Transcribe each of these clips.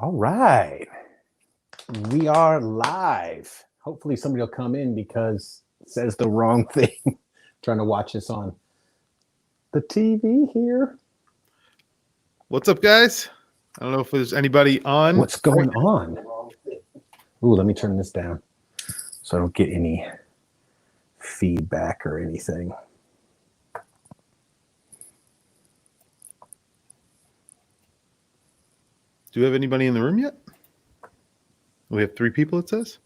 All right. We are live. Hopefully somebody will come in because it says the wrong thing. Trying to watch this on the TV here. What's up, guys? I don't know if there's anybody on. What's going on? Ooh, let me turn this down so I don't get any feedback or anything. Do we have anybody in the room yet? We have 3 people, it says.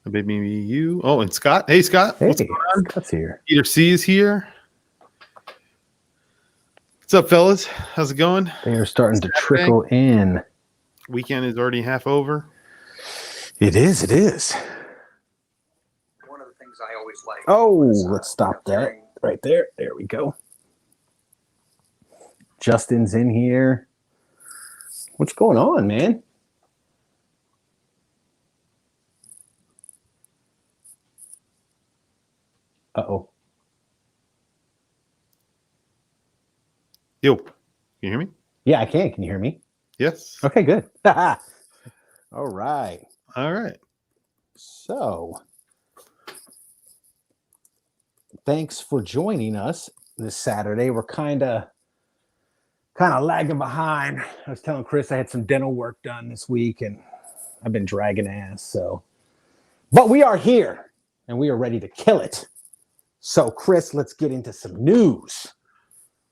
Maybe you. Oh, and Scott. Hey, Scott. Hey, what's going on? Scott's here. Peter C is here. What's up, fellas? How's it going? They are starting to trickle in. Weekend is already half over. It is. It is. One of the things I always like. Oh, let's stop that right there. There we go. Justin's in here. What's going on, man? Uh-oh. Yo, can you hear me? Yeah, I can. Can you hear me? Yes. Okay, good. All right. All right. So, thanks for joining us this Saturday. We're kind of lagging behind. I was telling Chris I had some dental work done this week, and I've been dragging ass. So, but we are here, and we are ready to kill it. So, Chris, let's get into some news.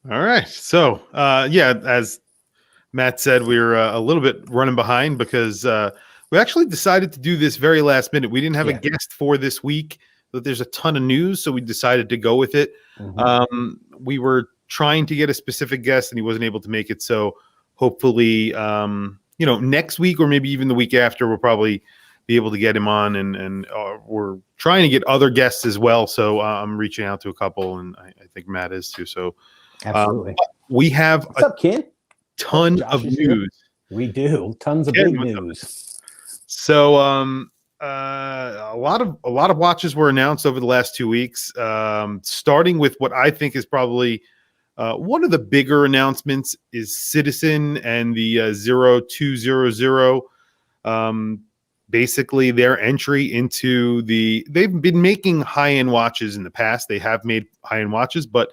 All right. So, yeah, as Matt said, we're a little bit running behind because we actually decided to do this very last minute. We didn't have a guest for this week, but there's a ton of news, so we decided to go with it. Mm-hmm. We were trying to get a specific guest, and he wasn't able to make it. So hopefully, next week or maybe even the week after, we'll probably be able to get him on, and we're trying to get other guests as well. So I'm reaching out to a couple, and I think Matt is too. So absolutely, we have what's up, Ken? Ton of news. We do tons of big news. So a lot of watches were announced over the last 2 weeks. Starting with what I think is probably one of the bigger announcements is Citizen and the 0200. Basically, their entry into they've been making high-end watches in the past. They have made high-end watches, but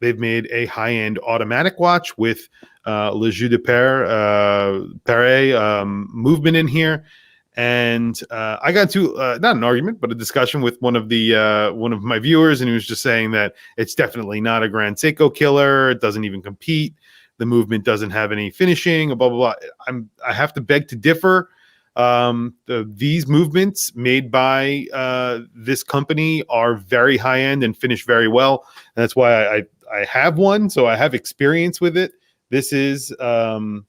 they've made a high-end automatic watch with Le Jeu de Paris movement in here. And I got into not an argument, but a discussion with one of my viewers, and he was just saying that it's definitely not a Grand Seiko killer. It doesn't even compete. The movement doesn't have any finishing. Blah blah blah. I have to beg to differ. These movements made by this company are very high end and finish very well. And that's why I have one, so I have experience with it. This is my.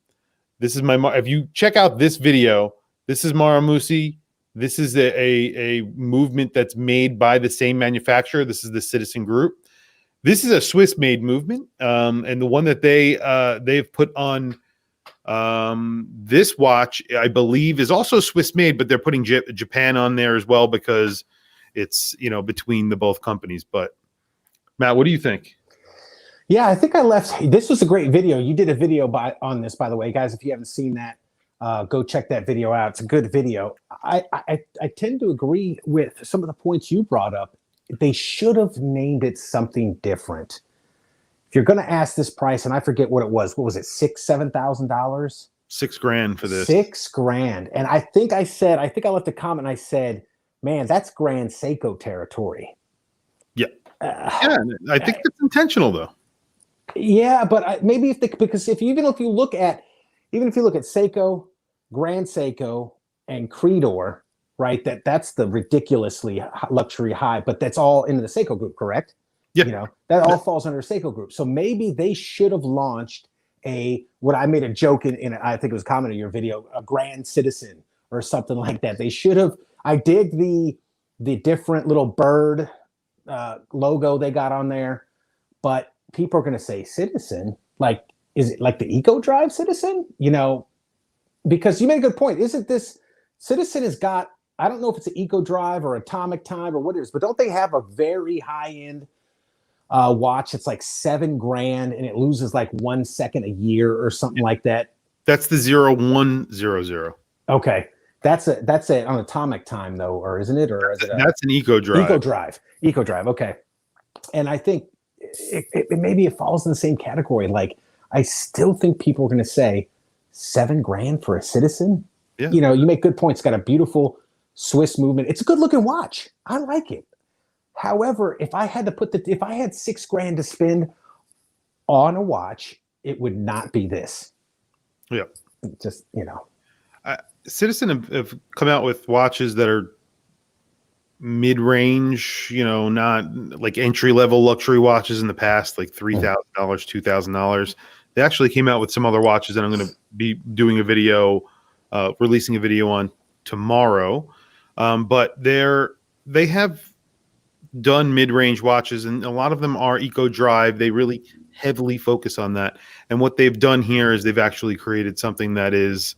If you check out this video. This is Maramusi. This is a movement that's made by the same manufacturer. This is the Citizen Group. This is a Swiss-made movement, and the one that they've put on this watch, I believe, is also Swiss-made, but they're putting Japan on there as well because it's between the both companies. But Matt, what do you think? Yeah, I think I left. This was a great video. You did a video on this, by the way, guys. If you haven't seen that. Go check that video out. It's a good video. I tend to agree with some of the points you brought up. They should have named it something different. If you're going to ask this price, and I forget what it was. What was it? $7,000? $6,000 for this. $6,000. And I think I left a comment. And I said, "Man, that's Grand Seiko territory." Yeah, I think it's intentional though. Yeah, but maybe because if you look at Seiko, Grand Seiko, and Creedor, right? That's the ridiculously luxury high, but that's all into the Seiko group, correct? Yeah. That all falls under Seiko group. So maybe they should have launched what I made a joke in I think it was a comment in your video, a Grand Citizen or something like that. They should have. I dig the different little bird logo they got on there, but people are going to say Citizen, like. Is it like the Eco Drive Citizen? Because you made a good point. Isn't this Citizen has got, I don't know if it's an Eco Drive or Atomic Time or what it is, but don't they have a very high-end watch? It's like $7,000 and it loses like 1 second a year or something like that. That's the 0100. Okay. That's an atomic time though, or isn't it? Or is it That's an Eco Drive. Eco Drive. Okay. And I think maybe it falls in the same category. Like, I still think people are going to say $7,000 for a Citizen. Yeah. You know, you make good points. It's got a beautiful Swiss movement. It's a good looking watch. I like it. However, if I had $6,000 to spend on a watch, it would not be this. Yeah. Just, you know. Citizen have come out with watches that are mid-range, you know, not like entry-level luxury watches in the past, like $3,000, $2,000. They actually came out with some other watches that I'm going to be doing a video, releasing a video on tomorrow. But they have done mid-range watches, and a lot of them are Eco Drive. They really heavily focus on that. And what they've done here is they've actually created something that is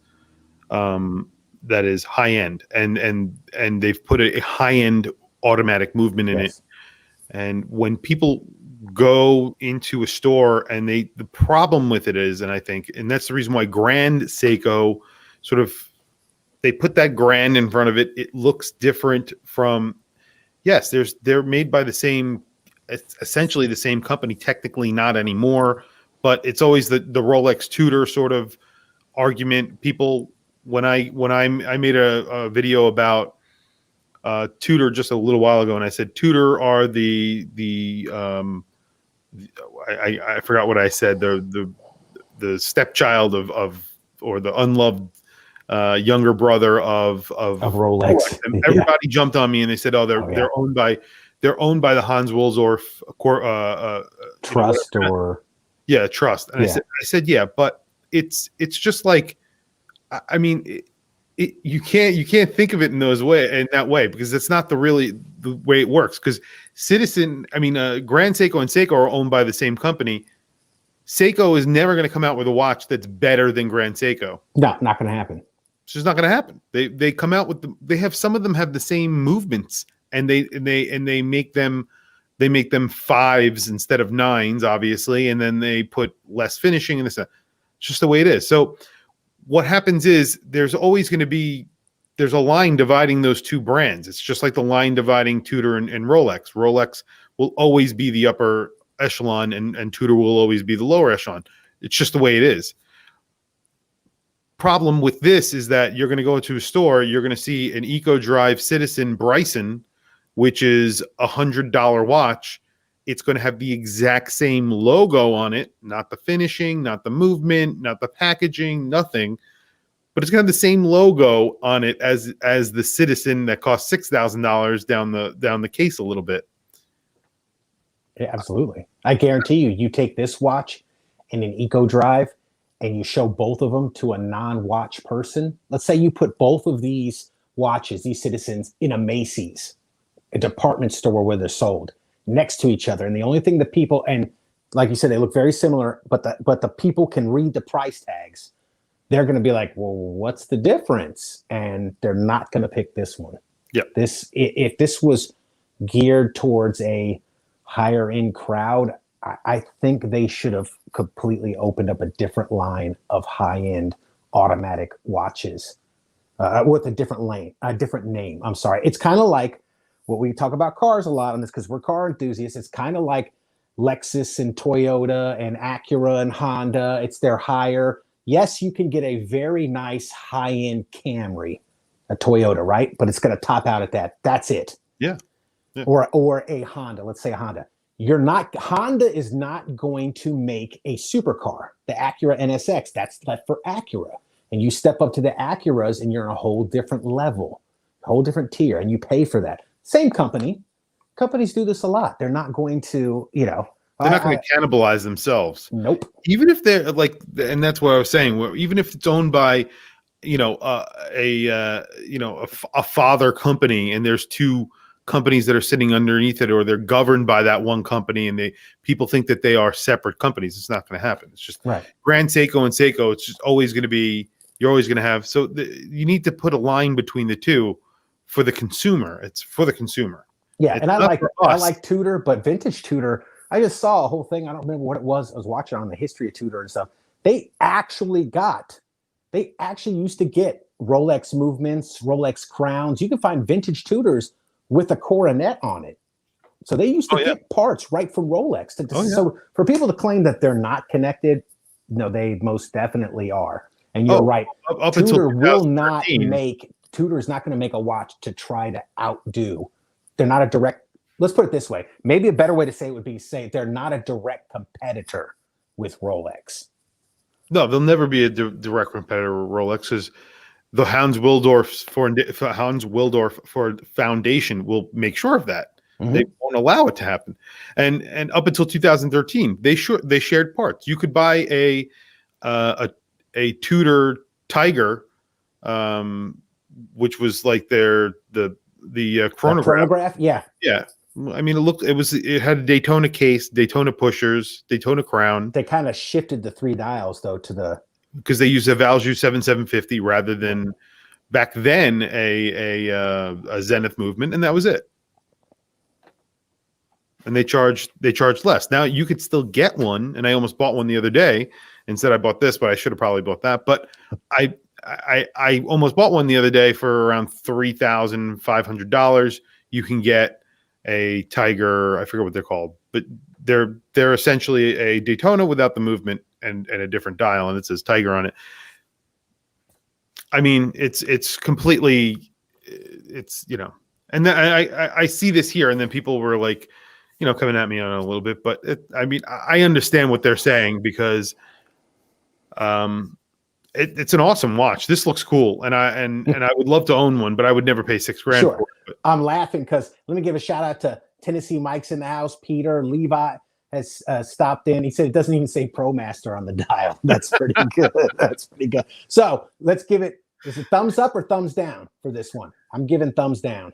high end, and they've put a high end automatic movement in it. And when people go into a store, and the problem with it is, and I think, and that's the reason why Grand Seiko sort of, they put that grand in front of it. It looks different from, yes, they're made by the same, essentially the same company, technically not anymore, but it's always the Rolex Tudor sort of argument. People, when I made a video about Tudor just a little while ago, and I said Tudor are I forgot what I said, the stepchild of or the unloved younger brother of Rolex. And everybody jumped on me and they said, "Oh, they're owned by the Hans Wilsdorf Trust, or Trust." And I said, yeah, but it's just like, I mean, you can't think of it in that way, because it's not the way it works. Because Grand Seiko and Seiko are owned by the same company. Seiko is never going to come out with a watch that's better than Grand Seiko. No, not going to happen. It's just not going to happen. They come out with they have, some of them have the same movements, and they make them fives instead of nines, obviously, and then they put less finishing in this. It's just the way it is. So what happens is there's always going to be, there's a line dividing those two brands. It's just like the line dividing Tudor and Rolex. Rolex will always be the upper echelon, and Tudor will always be the lower echelon. It's just the way it is. Problem with this is that you're going to go into a store, you're going to see an Eco Drive Citizen Bryson, which is $100 watch. It's going to have the exact same logo on it, not the finishing, not the movement, not the packaging, nothing, but it's going to have the same logo on it as the Citizen that costs $6,000 down the case a little bit. Yeah, absolutely. I guarantee you take this watch and an Eco Drive and you show both of them to a non-watch person. Let's say you put both of these watches, these Citizens, in a Macy's, a department store where they're sold, next to each other. And the only thing that people, and like you said, they look very similar, but the people can read the price tags. They're going to be like, well, what's the difference? And they're not going to pick this one. Yeah. If this was geared towards a higher end crowd, I think they should have completely opened up a different line of high end automatic watches with a different name. I'm sorry. It's kind of like what we talk about cars a lot on this, because we're car enthusiasts. It's kind of like Lexus and Toyota and Acura and Honda. It's their higher. Yes, you can get a very nice high end Camry, a Toyota, right? But it's going to top out at that. That's it. Yeah. Or a Honda. Let's say a Honda. Honda is not going to make a supercar. The Acura NSX, that's left for Acura. And you step up to the Acuras and you're in a whole different level, a whole different tier, and you pay for that. Same company. Companies do this a lot. They're not going to, they're not going to cannibalize themselves. Nope. Even if they're like, and that's what I was saying, even if it's owned by, a father company, and there's two companies that are sitting underneath it, or they're governed by that one company, and people think that they are separate companies. It's not going to happen. It's just right. Grand Seiko and Seiko. It's just always going to be, you're always going to have. So you need to put a line between the two for the consumer. It's for the consumer. Yeah. It's and I like Tudor, but vintage Tudor, I just saw a whole thing. I don't remember what it was. I was watching on the history of Tudor and stuff. They actually got they actually used to get Rolex movements, Rolex crowns. You can find vintage Tudors with a coronet on it. So they used to get parts right from Rolex. So for people to claim that they're not connected, no, they most definitely are. And you're right. Up Tudor until will not make, Tudor is not going to make a watch to try to outdo. They're not a direct, let's put it this way. Maybe a better way to say it would be say they're not a direct competitor with Rolex. No, they'll never be a direct competitor with Rolex because the Hans Willdorf for Foundation will make sure of that. Mm-hmm. They won't allow it to happen. And up until 2013, they shared parts. You could buy a Tudor Tiger, which was like the chronograph. Yeah. I mean, it had a Daytona case, Daytona pushers, Daytona crown. They kind of shifted the 3 dials though because they used a Valjoux 7750 rather than back then a Zenith movement, and that was it. And they charged less. Now you could still get one, and I almost bought one the other day and said I bought this, but I should have probably bought that. But I almost bought one the other day for around $3,500. You can get a Tiger, I forget what they're called, but they're essentially a Daytona without the movement and a different dial, and it says Tiger on it. I mean, it's completely, it's, you know, and then I see this here, and then people were like, you know, coming at me on it a little bit, but I mean, I understand what they're saying because it's an awesome watch. This looks cool, and I would love to own one, but I would never pay $6,000 for it. But. I'm laughing because let me give a shout out to Tennessee Mike's in the house. Peter Levi has stopped in. He said it doesn't even say ProMaster on the dial. That's pretty good. That's pretty good. So let's give it. Is it thumbs up or thumbs down for this one? I'm giving thumbs down.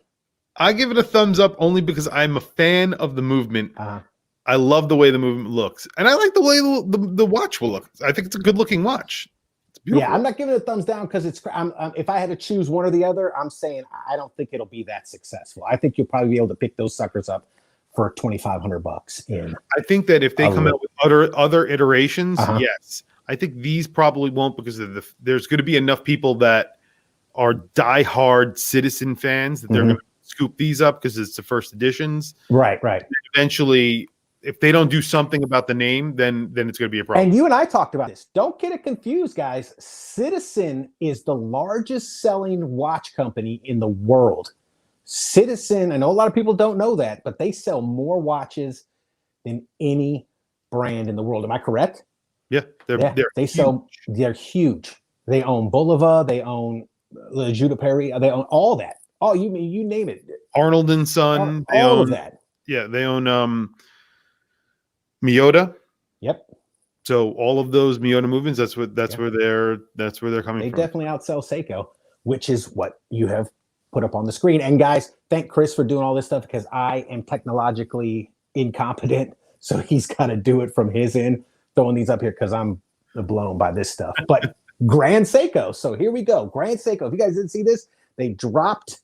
I give it a thumbs up only because I'm a fan of the movement. I love the way the movement looks, and I like the way the watch will look. I think it's a good-looking watch. It's beautiful. Yeah, I'm not giving it a thumbs down because it's. If I had to choose one or the other, I'm saying I don't think it'll be that successful. I think you'll probably be able to pick those suckers up for $2,500 in. I think that if they come out with other iterations, yes. I think these probably won't because there's going to be enough people that are diehard Citizen fans that they're going to scoop these up because it's the first editions. Right. And eventually, if they don't do something about the name, then it's going to be a problem. And you and I talked about this. Don't get it confused, guys. Citizen is the largest selling watch company in the world. Citizen, I know a lot of people don't know that, but they sell more watches than any brand in the world. Am I correct? Yeah, they're huge. They own Bulova, they own Judah Perry, they own all that. Oh, you name it. Arnold and Son, all of that. Yeah, they own Miyota. Yep. So all of those Miyota movements, that's where they're coming They from. definitely outsell Seiko, which is what you have put up on the screen. And guys, thank Chris for doing all this stuff because I am technologically incompetent. So he's got to do it from his end, throwing these up here because I'm blown by this stuff. But Grand Seiko. So here we go. Grand Seiko. If you guys didn't see this, they dropped,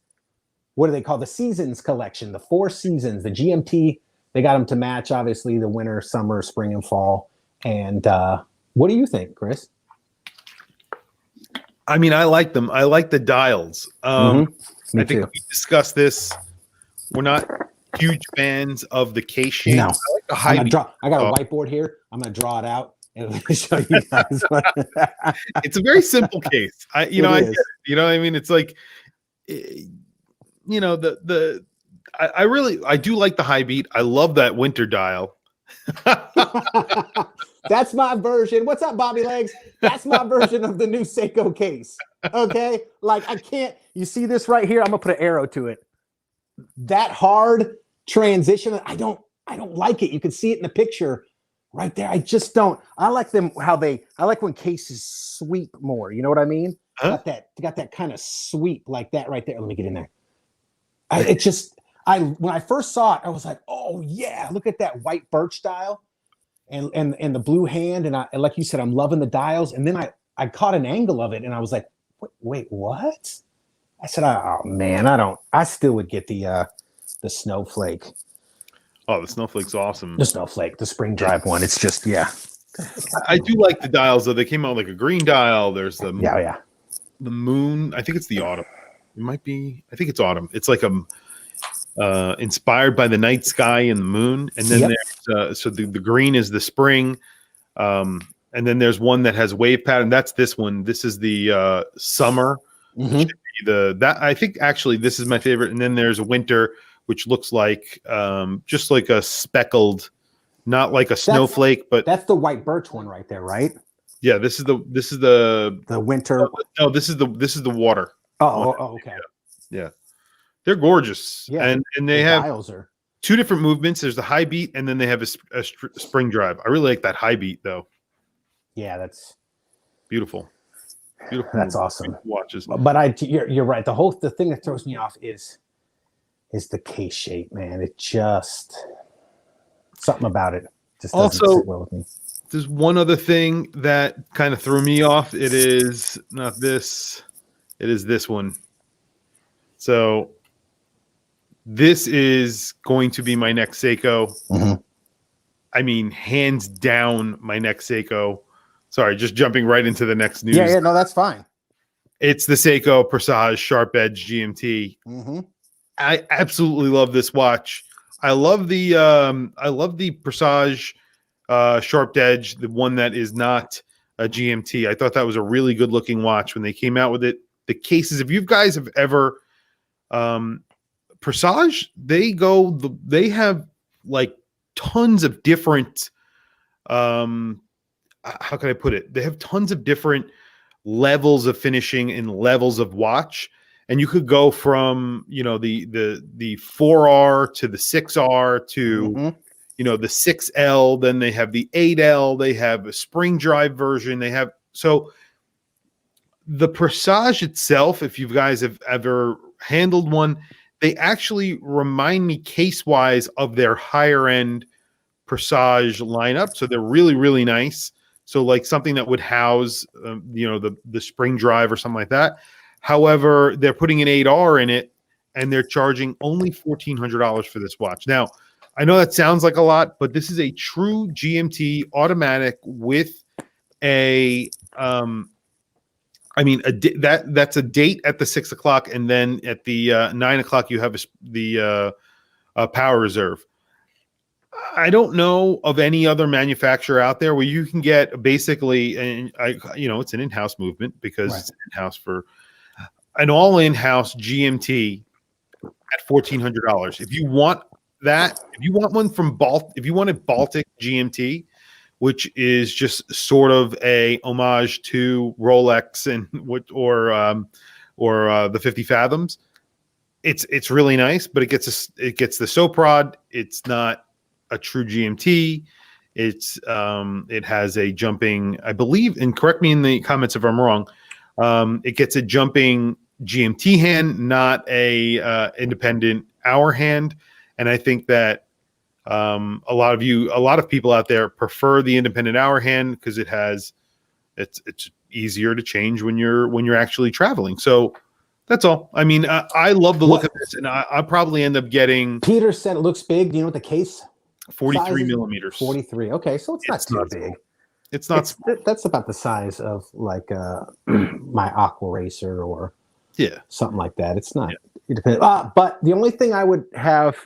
what do they call the seasons collection? The 4 seasons, the GMT. They got them to match, obviously, the winter, summer, spring, and fall. And what do you think, Chris? I mean, I like them. I like the dials. I think we discussed this. We're not huge fans of the case shape. No. I like the high. I got a whiteboard here. I'm going to draw it out and show you guys. It's a very simple case. I get it. You know what I mean? It's like, you know, I do like the high beat. I love that winter dial. That's my version. What's up, Bobby Legs? That's my version of the new Seiko case. Okay. Like I can't, you see this right here? I'm gonna put an arrow to it. That hard transition. I don't like it. You can see it in the picture right there. I just don't. I like them I like when cases sweep more. You know what I mean? Got that kind of sweep like that right there. Let me get in there. When I first saw it, I was like, oh yeah, look at that white birch dial and the blue hand. And like you said, I'm loving the dials. And then I caught an angle of it and I was like, wait, what? I said, oh man, I still would get the snowflake. Oh, the snowflake's awesome. The snowflake, the spring drive one. It's just, yeah. I do like the dials though. They came out like a green dial. There's the Yeah. the moon. I think it's the autumn. It might be. I think it's autumn. It's like inspired by the night sky and the moon. And then there's so the green is the spring. And then there's one that has wave pattern. That's this one. This is the summer. Mm-hmm. That I think actually this is my favorite. And then there's a winter, which looks like just like a speckled, not like a snowflake, but that's the white birch one right there, right? Yeah, this is the winter. No, this is the water. Oh, okay. Yeah. They're gorgeous. Yeah, and they have dials are two different movements. There's the high beat, and then they have a spring drive. I really like that high beat though. Yeah, that's beautiful. Beautiful. That's awesome. Watches. But you're right. The thing that throws me off is the case shape, man. It just something about it just doesn't sit well with me. There's one other thing that kind of threw me off. It is not this. It is this one. So this is going to be my next Seiko. Mm-hmm. I mean, hands down, my next Seiko. Sorry, just jumping right into the next news. Yeah, no, that's fine. It's the Seiko Presage Sharp Edge GMT. Mm-hmm. I absolutely love this watch. I love the Presage Sharp Edge, the one that is not a GMT. I thought that was a really good looking watch when they came out with it. The cases, if you guys have ever Presage, they have like tons of different how can I put it? They have tons of different levels of finishing and levels of watch. And you could go from, the 4R to the 6R to, the 6L. Then they have the 8L. They have a spring drive version. So the Presage itself, if you guys have ever handled one, they actually remind me case-wise of their higher end Presage lineup. So they're really, really nice. So like something that would house, the spring drive or something like that. However, they're putting an 8R in it, and they're charging only $1,400 for this watch. Now, I know that sounds like a lot, but this is a true GMT automatic with a that's a date at the 6 o'clock, and then at the 9 o'clock you have the power reserve. I don't know of any other manufacturer out there where you can get basically, and it's an in-house movement because it's in-house for an all in-house GMT at $1,400. If you want that, if you want one from if you want a Baltic GMT, which is just sort of a homage to Rolex and or the 50 Fathoms, it's really nice, but it gets the SOPROD. It's not a true GMT. It has a jumping, I believe, and correct me in the comments if I'm wrong. It gets a jumping GMT hand, not a independent hour hand. And I think that a lot of people out there prefer the independent hour hand because it's easier to change when you're actually traveling. So that's all. I mean, I love the look of this, and I probably end up getting. Peter said it looks big. Do you know what the case? 43 millimeters. 43. Okay, so it's not too big. It's not. That's about the size of like my Aqua Racer or something like that. It's not. It depends. But the only thing I would ask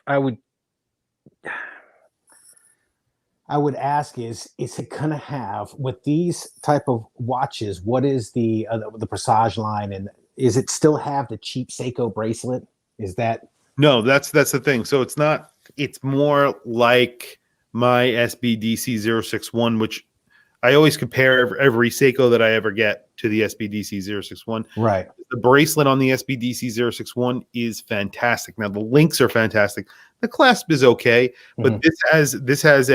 is it gonna have with these type of watches? What is the Presage line, and is it still have the cheap Seiko bracelet? Is that? No, that's the thing. So it's not. It's more like my SBDC 061, which I always compare every Seiko that I ever get to the SBDC 061. Right. The bracelet on the SBDC 061 is fantastic. Now the links are fantastic. The clasp is okay, but this has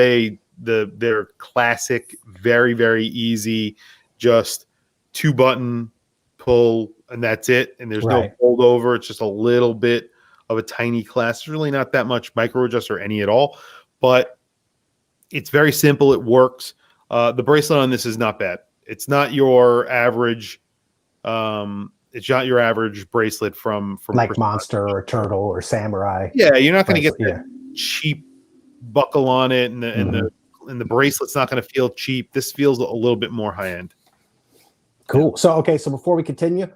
their classic, very, very easy, just 2-button pull, and that's it. And there's no fold over. It's just a little bit of a tiny clasp. It's really not that much micro adjust or any at all, but it's very simple. It works. The bracelet on this is not bad. It's not your average. It's not your average bracelet from like Monster or Turtle or Samurai. Yeah, you're not going to get that cheap buckle on it and the and the bracelet's not going to feel cheap. This feels a little bit more high end. Cool. So, okay. So before we continue,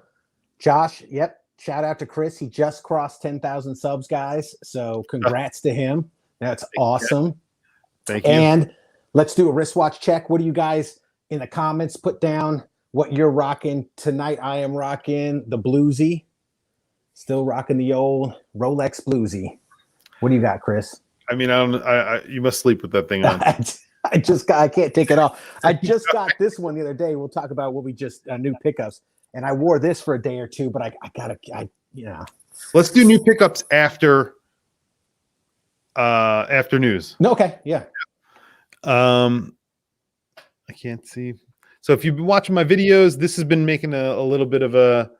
Josh, yep. Shout out to Chris. He just crossed 10,000 subs, guys. So congrats to him. That's awesome. Thank you. And let's do a wristwatch check. What do you guys in the comments put down what you're rocking tonight? I am rocking the Bluesy. Still rocking the old Rolex Bluesy. What do you got, Chris? I mean, you must sleep with that thing on. I can't take it off. I just got this one the other day. We'll talk about what we just new pickups. And I wore this for a day or two, but yeah. Let's do new pickups after news. No, okay, yeah. I can't see. So if you've been watching my videos, this has been making a little bit of an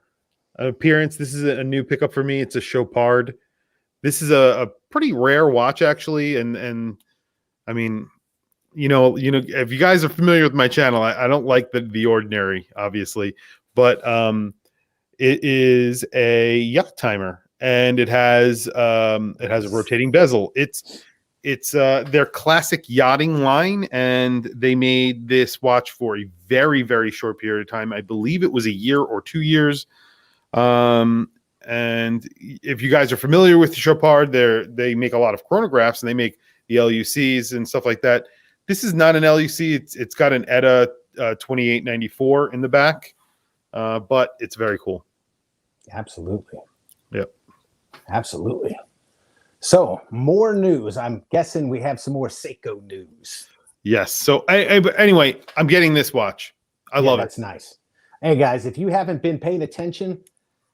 appearance. This is a new pickup for me. It's a Chopard. This is a pretty rare watch, actually, and I mean, you know, if you guys are familiar with my channel, I don't like the ordinary, obviously, but it is a yacht timer, and it has a rotating bezel. It's their classic yachting line, and they made this watch for a very, very short period of time. I believe it was a year or 2 years. And if you guys are familiar with the Chopard, they make a lot of chronographs, and they make the LUCs and stuff like that. This is not an LUC. It's got an ETA 2894 in the back, but it's very cool. Absolutely. Yep. Absolutely. So more news. I'm guessing we have some more Seiko news. Yes. So anyway, I'm getting this watch. I love it. That's nice. Hey guys, if you haven't been paying attention,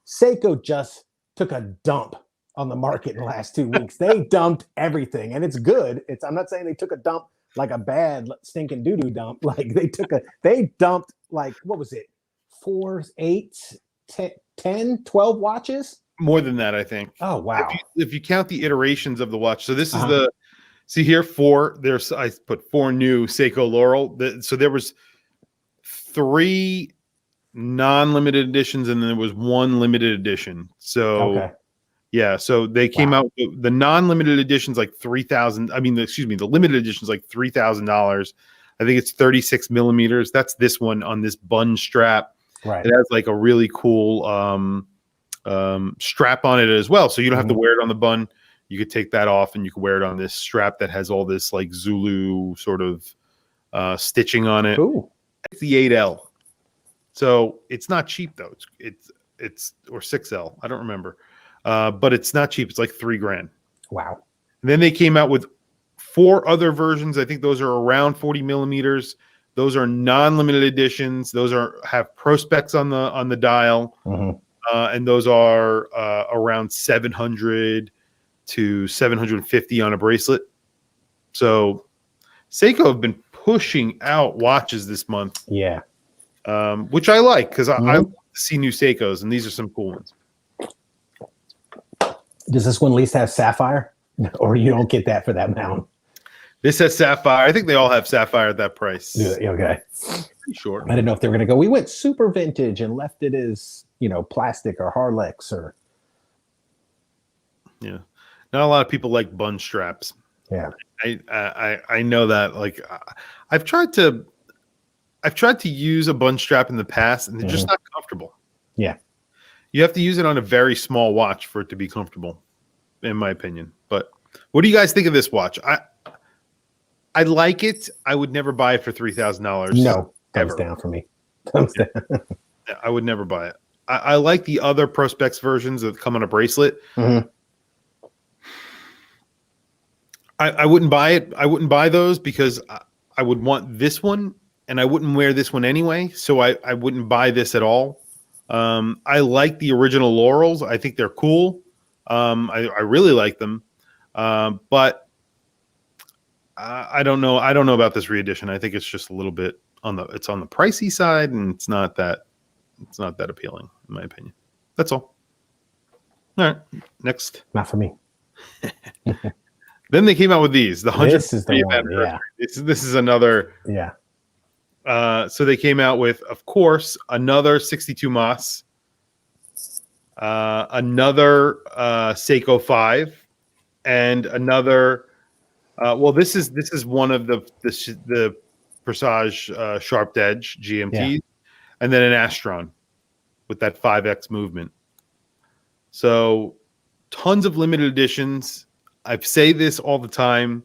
Seiko just took a dump on the market in the last 2 weeks. They dumped everything, and it's good. I'm not saying they took a dump like a bad stinking doo-doo dump. Like they dumped like, what was it? 4, 8, 10, 12 watches? More than that, I think. Oh, wow. If you count the iterations of the watch. So this is see here, 4. I put 4 new Seiko Laurel. So there was 3 non-limited editions, and then there was 1 limited edition. So okay. Yeah, so they came out with the non-limited editions like $3,000. I mean, excuse me, the limited editions like $3,000. I think it's 36 millimeters. That's this one on this bun strap. Right. It has like a really cool strap on it as well, so you don't have to wear it on the bun. You could take that off, and you can wear it on this strap that has all this like Zulu sort of stitching on it. Ooh. It's the 8L, so it's not cheap though. It's or 6L. I don't remember. But it's not cheap. It's like $3,000. Wow. And then they came out with 4 other versions. I think those are around 40 millimeters. Those are non-limited editions. Those have prospecs on the dial, and those are around 700 to 750 on a bracelet. So Seiko have been pushing out watches this month. Yeah. Which I like, because I see new Seikos, and these are some cool ones. Does this one at least have sapphire? Or you don't get that for that mount? This has sapphire. I think they all have sapphire at that price. Yeah, okay. Pretty sure. I didn't know if they were going to go, we went super vintage and left it as, plastic or Harlex or. Yeah. Not a lot of people like bun straps. Yeah. I know that. Like, I've tried to use a bun strap in the past, and they're just not comfortable. Yeah. You have to use it on a very small watch for it to be comfortable, in my opinion. But what do you guys think of this watch? I like it. I would never buy it for $3,000. No, thumbs down for me. Thumbs down. I would never buy it. I like the other Prospex versions that come on a bracelet. I wouldn't buy it. I wouldn't buy those because I would want this one, and I wouldn't wear this one anyway. So I wouldn't buy this at all. I like the original Laurels. I think they're cool. I really like them. But I don't know. I don't know about this reedition. I think it's just a little bit on the pricey side, and it's not that appealing, in my opinion. That's all. All right. Next. Not for me. Then they came out with these. The 100th This is the one, yeah. This is another. Yeah. So they came out with, of course, another 62 Mas, another Seiko 5, and another Well, this is one of the Presage Sharp Edge GMTs, and then an Astron with that 5X movement. So tons of limited editions. I say this all the time.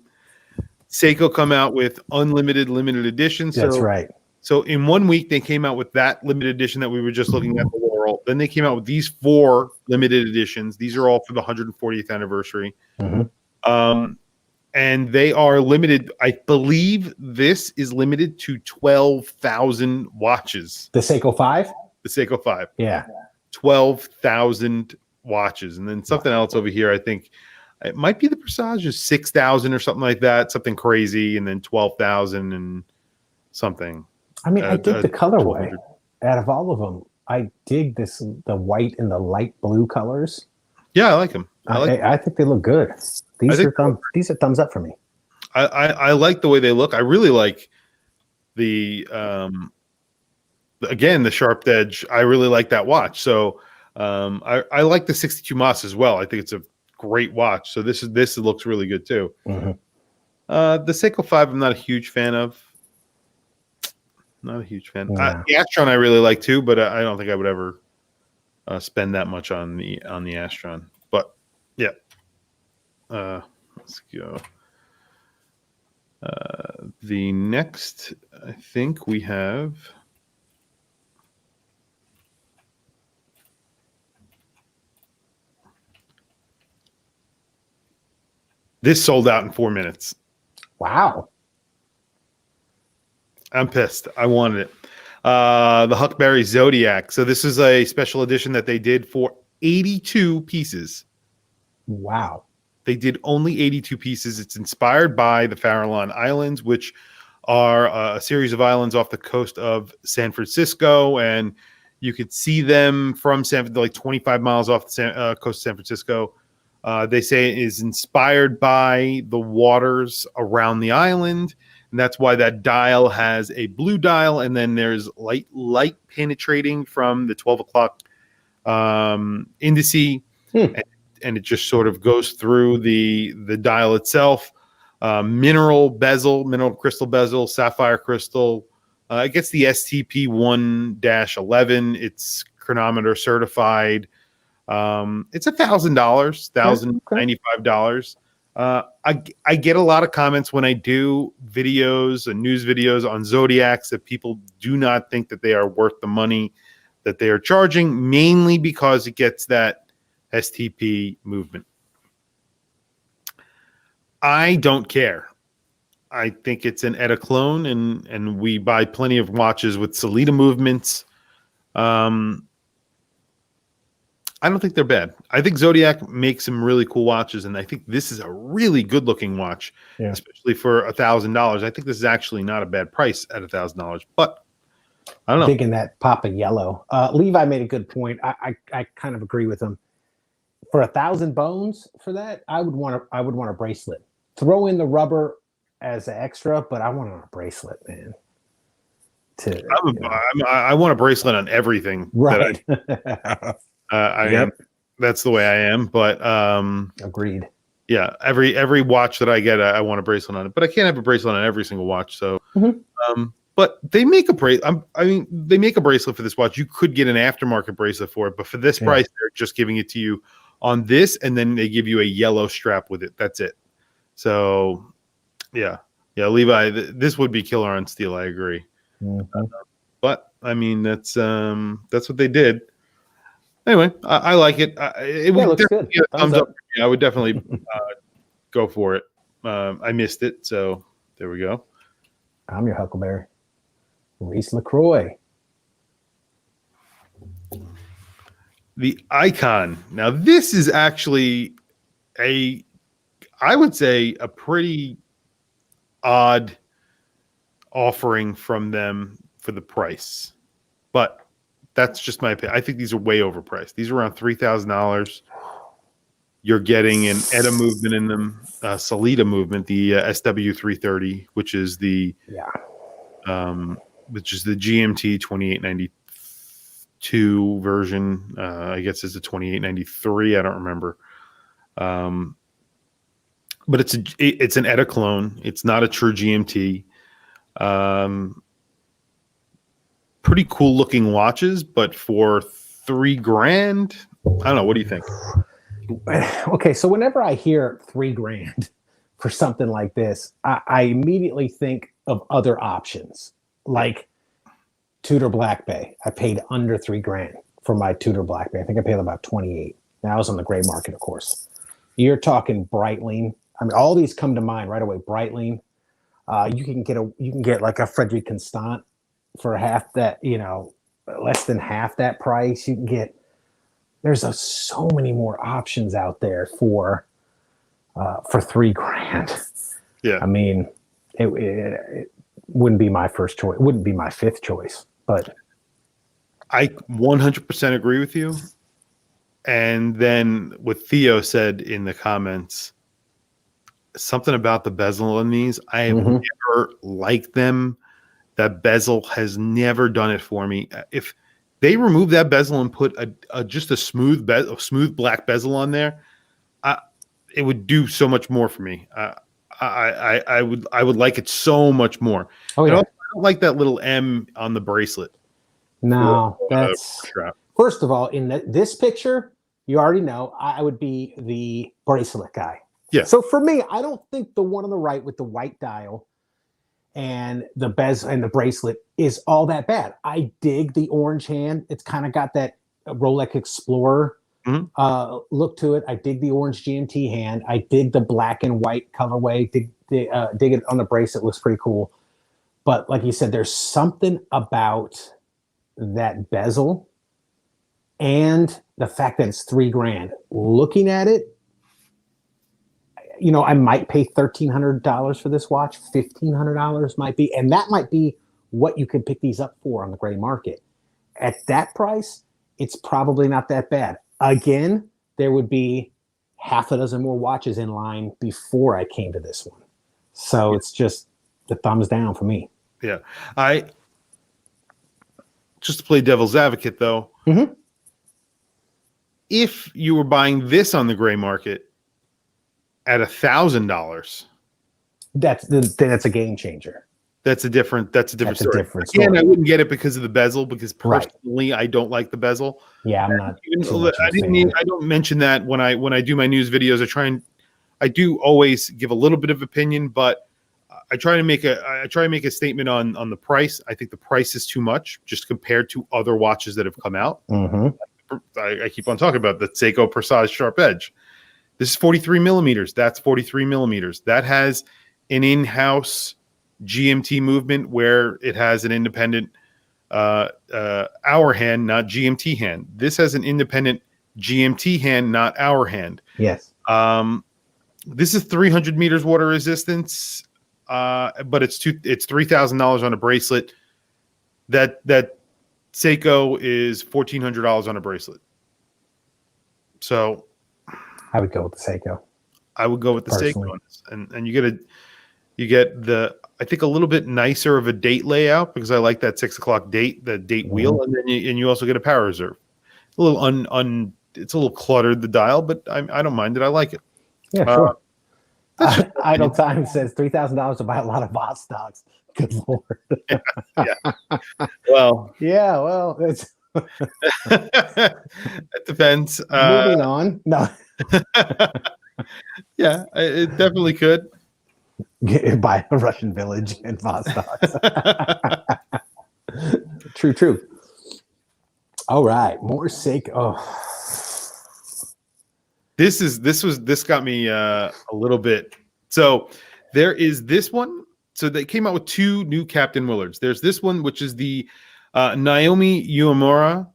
Seiko come out with unlimited limited editions. That's right. So in 1 week, they came out with that limited edition that we were just looking at, the Laurel. Then they came out with these 4 limited editions. These are all for the 140th anniversary. And they are limited. I believe this is limited to 12,000 watches. The Seiko 5? The Seiko 5. Yeah. 12,000 watches. And then something else over here, I think it might be the Presage is 6,000 or something like that, something crazy, and then 12,000 and something. I mean, I dig the colorway. Out of all of them, I dig the white and the light blue colors. Yeah, I like them. I think they look good. These are thumbs up for me. I like the way they look. I really like the again, the Sharp Edge. I really like that watch. So I like the 62 Moss as well. I think it's a great watch. So this looks really good too. The Seiko 5 I'm not a huge fan of. Not a huge fan. Yeah. The Astron I really like too, but I don't think I would ever spend that much on the Astron. But yeah, let's go. The next, I think we have. This sold out in 4 minutes. Wow. I'm pissed. I wanted it. The Huckberry Zodiac. So this is a special edition that they did for 82 pieces. Wow. They did only 82 pieces. It's inspired by the Farallon Islands, which are a series of islands off the coast of San Francisco. And you could see them from like 25 miles off the coast of San Francisco. They say it is inspired by the waters around the island. And that's why that dial has a blue dial, and then there's light penetrating from the 12 o'clock indice, and it just sort of goes through the dial itself. Mineral crystal bezel, sapphire crystal. It gets the STP 1-11. It's chronometer certified. It's $1,000, $1,095. I get a lot of comments when I do videos and news videos on Zodiacs that people do not think that they are worth the money that they are charging, mainly because it gets that STP movement. I don't care. I think it's an ETA clone, and we buy plenty of watches with Sellita movements. I don't think they're bad. I think Zodiac makes some really cool watches, and I think this is a really good-looking watch, especially for $1,000. I think this is actually not a bad price at $1,000, but I don't know. Digging that pop of yellow. Levi made a good point. I kind of agree with him. For 1,000 bones for that, I would want a bracelet. Throw in the rubber as an extra, but I want a bracelet, man. I want a bracelet on everything. Right. That's the way I am, but agreed. Yeah, every watch that I get, I want a bracelet on it, but I can't have a bracelet on every single watch. So, but they make a bracelet. They make a bracelet for this watch. You could get an aftermarket bracelet for it, but for this price, they're just giving it to you on this, and then they give you a yellow strap with it. That's it. So, yeah, Levi, this would be killer on steel. I agree. But I mean, that's what they did. Anyway, I like it. It looks good. Thumbs up. I would definitely go for it. I missed it, so there we go. I'm your Huckleberry, Reese LaCroix. The Icon. Now, this is actually I would say a pretty odd offering from them for the price, but that's just my opinion. I think these are way overpriced. These are around $3,000. You're getting an ETA movement in them, Sellita movement, the SW330, which is the GMT 2892 version. I guess it's a 2893. I don't remember. but it's an ETA clone. It's not a true GMT. Pretty cool looking watches, but for $3,000, I don't know. What do you think? Okay, so whenever I hear $3,000 for something like this, I immediately think of other options, like Tudor Black Bay. I paid under $3,000 for my Tudor Black Bay. I think I paid about 28. Now I was on the gray market, of course. You're talking Breitling. I mean, all these come to mind right away. Breitling. You can get like a Frederic Constant for half that, less than half that price. You can get. There's so many more options out there for $3,000. Yeah, I mean, it wouldn't be my first choice. It wouldn't be my fifth choice, but I 100% agree with you. And then what Theo said in the comments, something about the bezel in these. I have never liked them. That bezel has never done it for me. If they remove that bezel and put just a smooth black bezel on there, it would do so much more for me. I would like it so much more. Oh yeah, I don't like that little M on the bracelet. No, that's first of all in this picture. You already know I would be the bracelet guy. Yeah. So for me, I don't think the one on the right with the white dial and the bezel and the bracelet is all that bad. I dig the orange hand. It's kind of got that Rolex Explorer look to it. I dig the orange GMT hand. I dig the black and white colorway. Dig it on the bracelet. Looks pretty cool. But like you said, there's something about that bezel and the fact that it's $3,000. Looking at it, I might pay $1,300 for this watch. $1,500 might be, and that might be what you could pick these up for on the gray market. At that price, it's probably not that bad. Again, there would be half a dozen more watches in line before I came to this one. So it's just the thumbs down for me. Yeah. Just to play devil's advocate, though, if you were buying this on the gray market at $1,000, that's a game changer. That's a different story. Story. I wouldn't get it because of the bezel, because personally I don't like the bezel. Yeah, I'm not. I don't mention that when I do my news videos. I do always give a little bit of opinion, but I try to make a statement on the price. I think the price is too much just compared to other watches that have come out. I keep on talking about the Seiko Presage Sharp Edge. This is 43 millimeters. That's 43 millimeters. That has an in-house GMT movement where it has an independent hour hand, not GMT hand. This has an independent GMT hand, not hour hand. Yes. This is 300 meters water resistance, but it's $3,000 on a bracelet. That Seiko is $1,400 on a bracelet. So I would go with the Seiko. I would go with the Seiko, and you get the, I think, a little bit nicer of a date layout, because I like that 6 o'clock date, the date wheel, and then you also get a power reserve. A little it's a little cluttered, the dial, but I don't mind it. I like it. Yeah, sure. Idle Time says $3,000 to buy a lot of bot stocks. Good Lord. Yeah. Well. Yeah. Well, it's. It depends. Moving on. No. Yeah, it definitely could. Buy a Russian village and bot stocks. True. All right, more Seiko. Oh. This got me a little bit. So there is this one. So they came out with two new Captain Willards. There's this one, which is the Naomi Uemura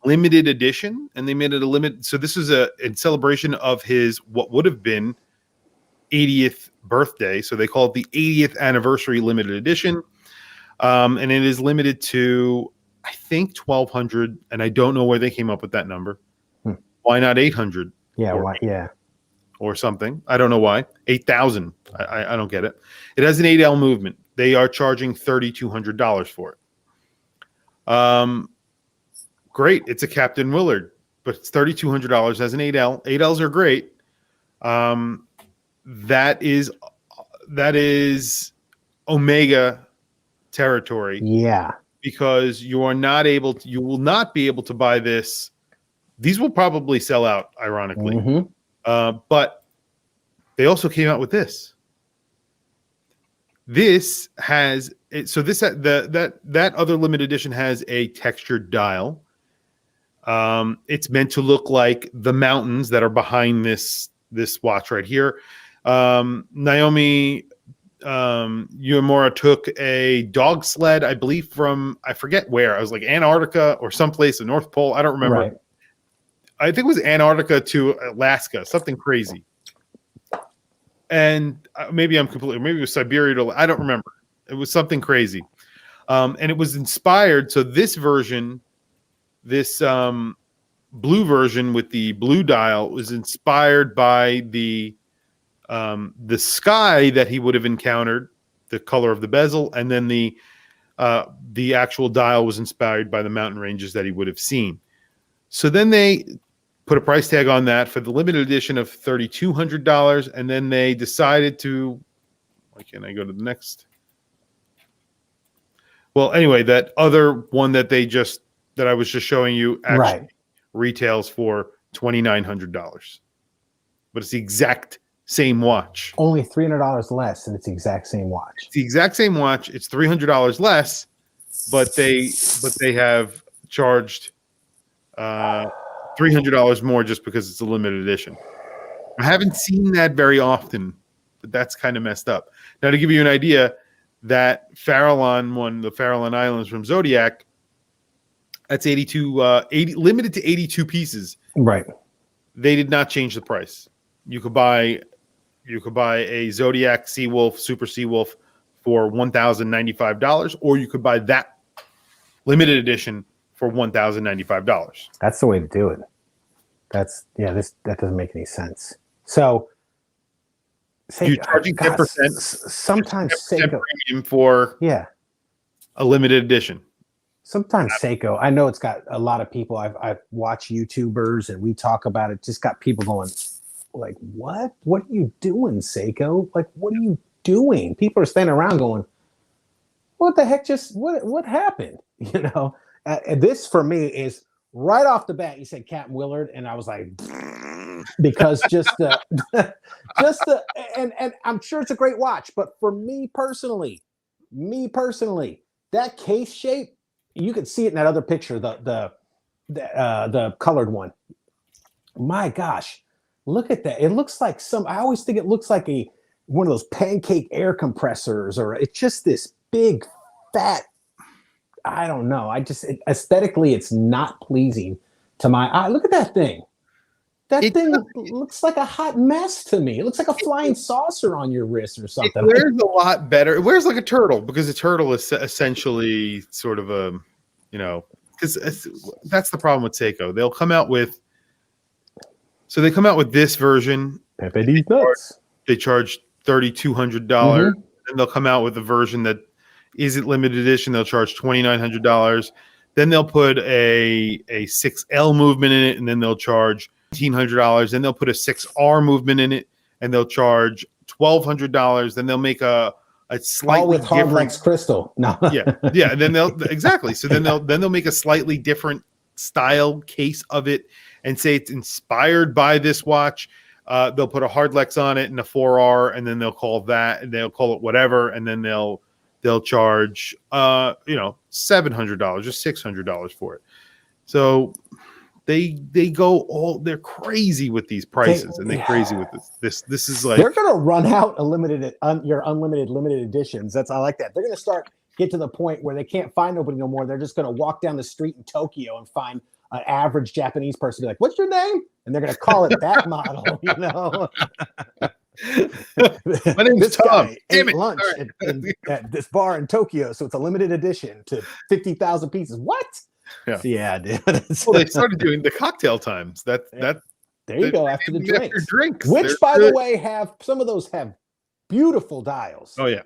limited edition, and they made it a limit. So this is in celebration of his what would have been 80th birthday. So they call it the 80th anniversary limited edition, and it is limited to, I think, 1,200, and I don't know where they came up with that number. Why not 800? Yeah, why? Yeah, or something. I don't know why. 8,000. I don't get it. It has an 8L movement. They are charging $3,200 for it. Great. It's a Captain Willard, but it's $3,200 as an 8L. 8Ls are great. that is Omega territory. Yeah. Because you will not be able to buy this. These will probably sell out, ironically. Mm-hmm. But they also came out with this. This has so this that other limited edition has a textured dial. It's meant to look like the mountains that are behind this watch right here. Naomi Uemura took a dog sled, I believe, from I forget where. I was like Antarctica or someplace, the North Pole. I don't remember. Right. I think it was Antarctica to Alaska, something crazy. And maybe it was Siberia to, I don't remember. It was something crazy. And it was inspired. So this version, this blue version with the blue dial was inspired by the sky that he would have encountered, the color of the bezel, and then the actual dial was inspired by the mountain ranges that he would have seen. So then they put a price tag on that for the limited edition of $3,200, and then they decided to. Why can't I go to the next? Well, anyway, that other one that I was just showing you actually retails for $2,900, but it's the exact same watch. Only $300 less, and it's the exact same watch. It's the exact same watch. It's $300 less, but they have charged $300 more just because it's a limited edition. I haven't seen that very often, but that's kind of messed up. Now, to give you an idea, that Farallon one, the Farallon Islands from Zodiac, that's 80 limited to 82 pieces. Right. They did not change the price. You could buy a Zodiac Seawolf, Super Seawolf for $1,095, or you could buy that limited edition for $1,095. That's the way to do it. That doesn't make any sense. So you're charging 10%. Sometimes Seiko premium for a limited edition. Sometimes Seiko, I know it's got a lot of people. I've watched YouTubers and we talk about it. Just got people going like, what? What are you doing, Seiko? Like, what are you doing? People are standing around going, what the heck? What happened? You know, this for me is right off the bat. You said Captain Willard, and I was like, because and I'm sure it's a great watch, but for me personally, that case shape, you could see it in that other picture, the colored one. My gosh, look at that! It looks like I always think it looks like one of those pancake air compressors, or it's just this big, fat. I don't know. Aesthetically, it's not pleasing to my eye. Look at that thing. That thing looks like a hot mess to me. It looks like a flying saucer on your wrist or something. It wears a lot better. It wears like a turtle, because a turtle is essentially sort of a, because that's the problem with Seiko. They'll come out with, this version. They charge $3,200, and they'll come out with a version that isn't limited edition. They'll charge $2,900. Then they'll put a 6L movement in it, and then they'll charge $1,800. Then they'll put a 6R movement in it, and they'll charge $1,200. Then they'll make a slightly all with different Hardlex crystal. No. yeah. And then they'll make a slightly different style case of it and say it's inspired by this watch. They'll put a Hardlex on it and a 4R, and then they'll call it whatever, and then they'll charge $700 or $600 for it. So they're crazy with these prices, and they're crazy with this. This is like, they're gonna run out of your unlimited limited editions. I like that. They're gonna get to the point where they can't find nobody no more. They're just gonna walk down the street in Tokyo and find an average Japanese person, be like, "What's your name?" And they're gonna call it that model. My name's Tom. Ate lunch at this bar in Tokyo, so it's a limited edition to 50,000 pieces. What? Yeah, dude. Well, they started doing the cocktail times. There you go, after the drinks. Which, by the way, some of those have beautiful dials. Oh yeah,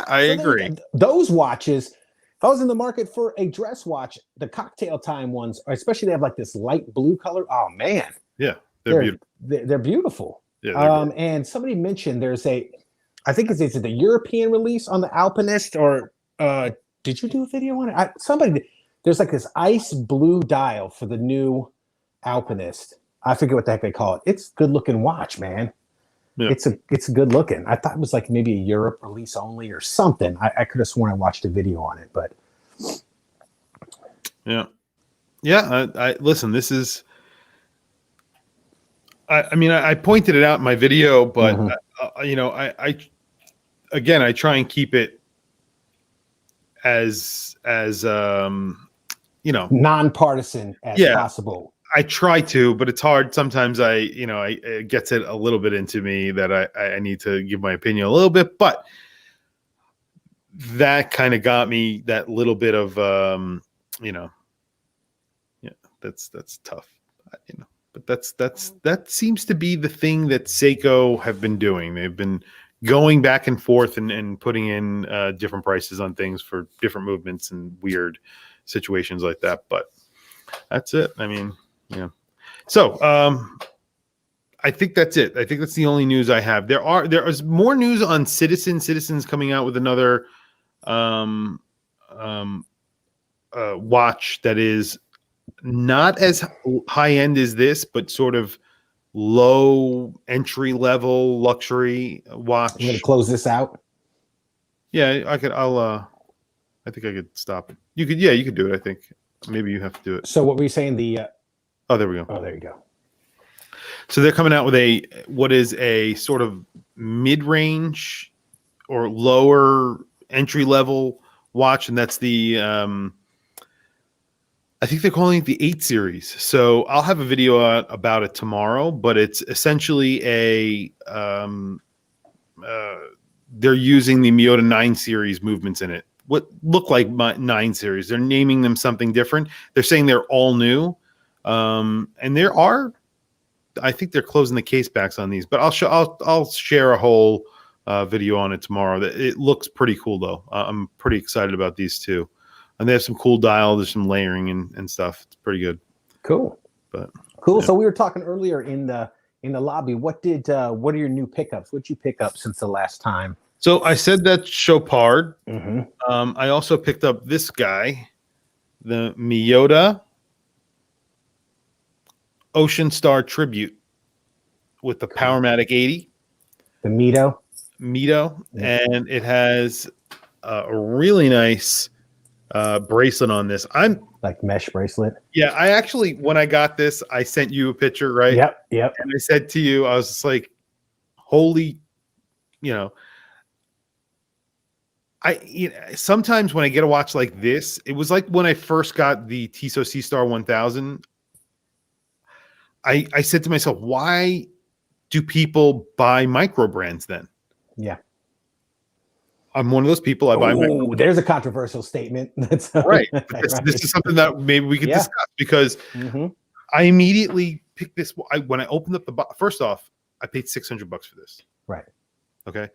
I agree. Those watches, if I was in the market for a dress watch, the cocktail time ones, especially they have like this light blue color. Oh man, yeah, they're beautiful. They're beautiful. Yeah, they're good. And somebody mentioned there's I think it's the European release on the Alpinist, or did you do a video on it? There's like this ice blue dial for the new Alpinist. I forget what the heck they call it. It's a good looking watch, man. Yeah. It's good looking. I thought it was like maybe a Europe release only or something. I could have sworn I watched a video on it, but yeah. I listen, this is, I mean, I pointed it out in my video, but you know, I again, I try and keep it as you know, nonpartisan as possible. I try to, but it's hard. Sometimes it gets it a little bit into me that I need to give my opinion a little bit, but that kind of got me that little bit of, you know, yeah, that's tough, you know, but that seems to be the thing that Seiko have been doing. They've been going back and forth and putting in different prices on things for different movements and weird situations like that. But that's it. I mean, yeah. So I think that's it. I think that's the only news I have. There is more news on Citizen's coming out with another watch that is not as high end as this, but sort of low entry level luxury watch. I'm gonna close this out. Yeah, I think I could stop it. You could do it. I think maybe you have to do it. So what were you saying? Oh, there we go. Oh, there you go. So they're coming out with what is a sort of mid-range or lower entry level watch, and that's the I think they're calling it the 8 series. So I'll have a video out about it tomorrow, but it's essentially they're using the Miyota 9 series movements in it. What look like 9 series. They're naming them something different. They're saying they're all new. And I think they're closing the case backs on these, but I'll share a whole video on it tomorrow. It looks pretty cool though. I'm pretty excited about these two, and they have some cool dial. There's some layering and stuff. It's pretty good. Cool. But cool. Yeah. So we were talking earlier in the lobby. What are your new pickups? What'd you pick up since the last time? So I said that Chopard. I also picked up this guy, the Miyota Ocean Star Tribute with the Powermatic 80. The Mito. And it has a really nice bracelet on this. I'm like mesh bracelet. Yeah, I actually, when I got this, I sent you a picture, right? Yep. And I said to you, I was just like, holy, you know, sometimes when I get a watch like this, it was like when I first got the Tissot C-Star 1000. I said to myself, why do people buy micro brands then? Yeah. I'm one of those people. There's a controversial statement. That's right. This is something that maybe we could discuss, because I immediately picked this. When I opened up the box, first off, I paid $600 for this. Right. Okay.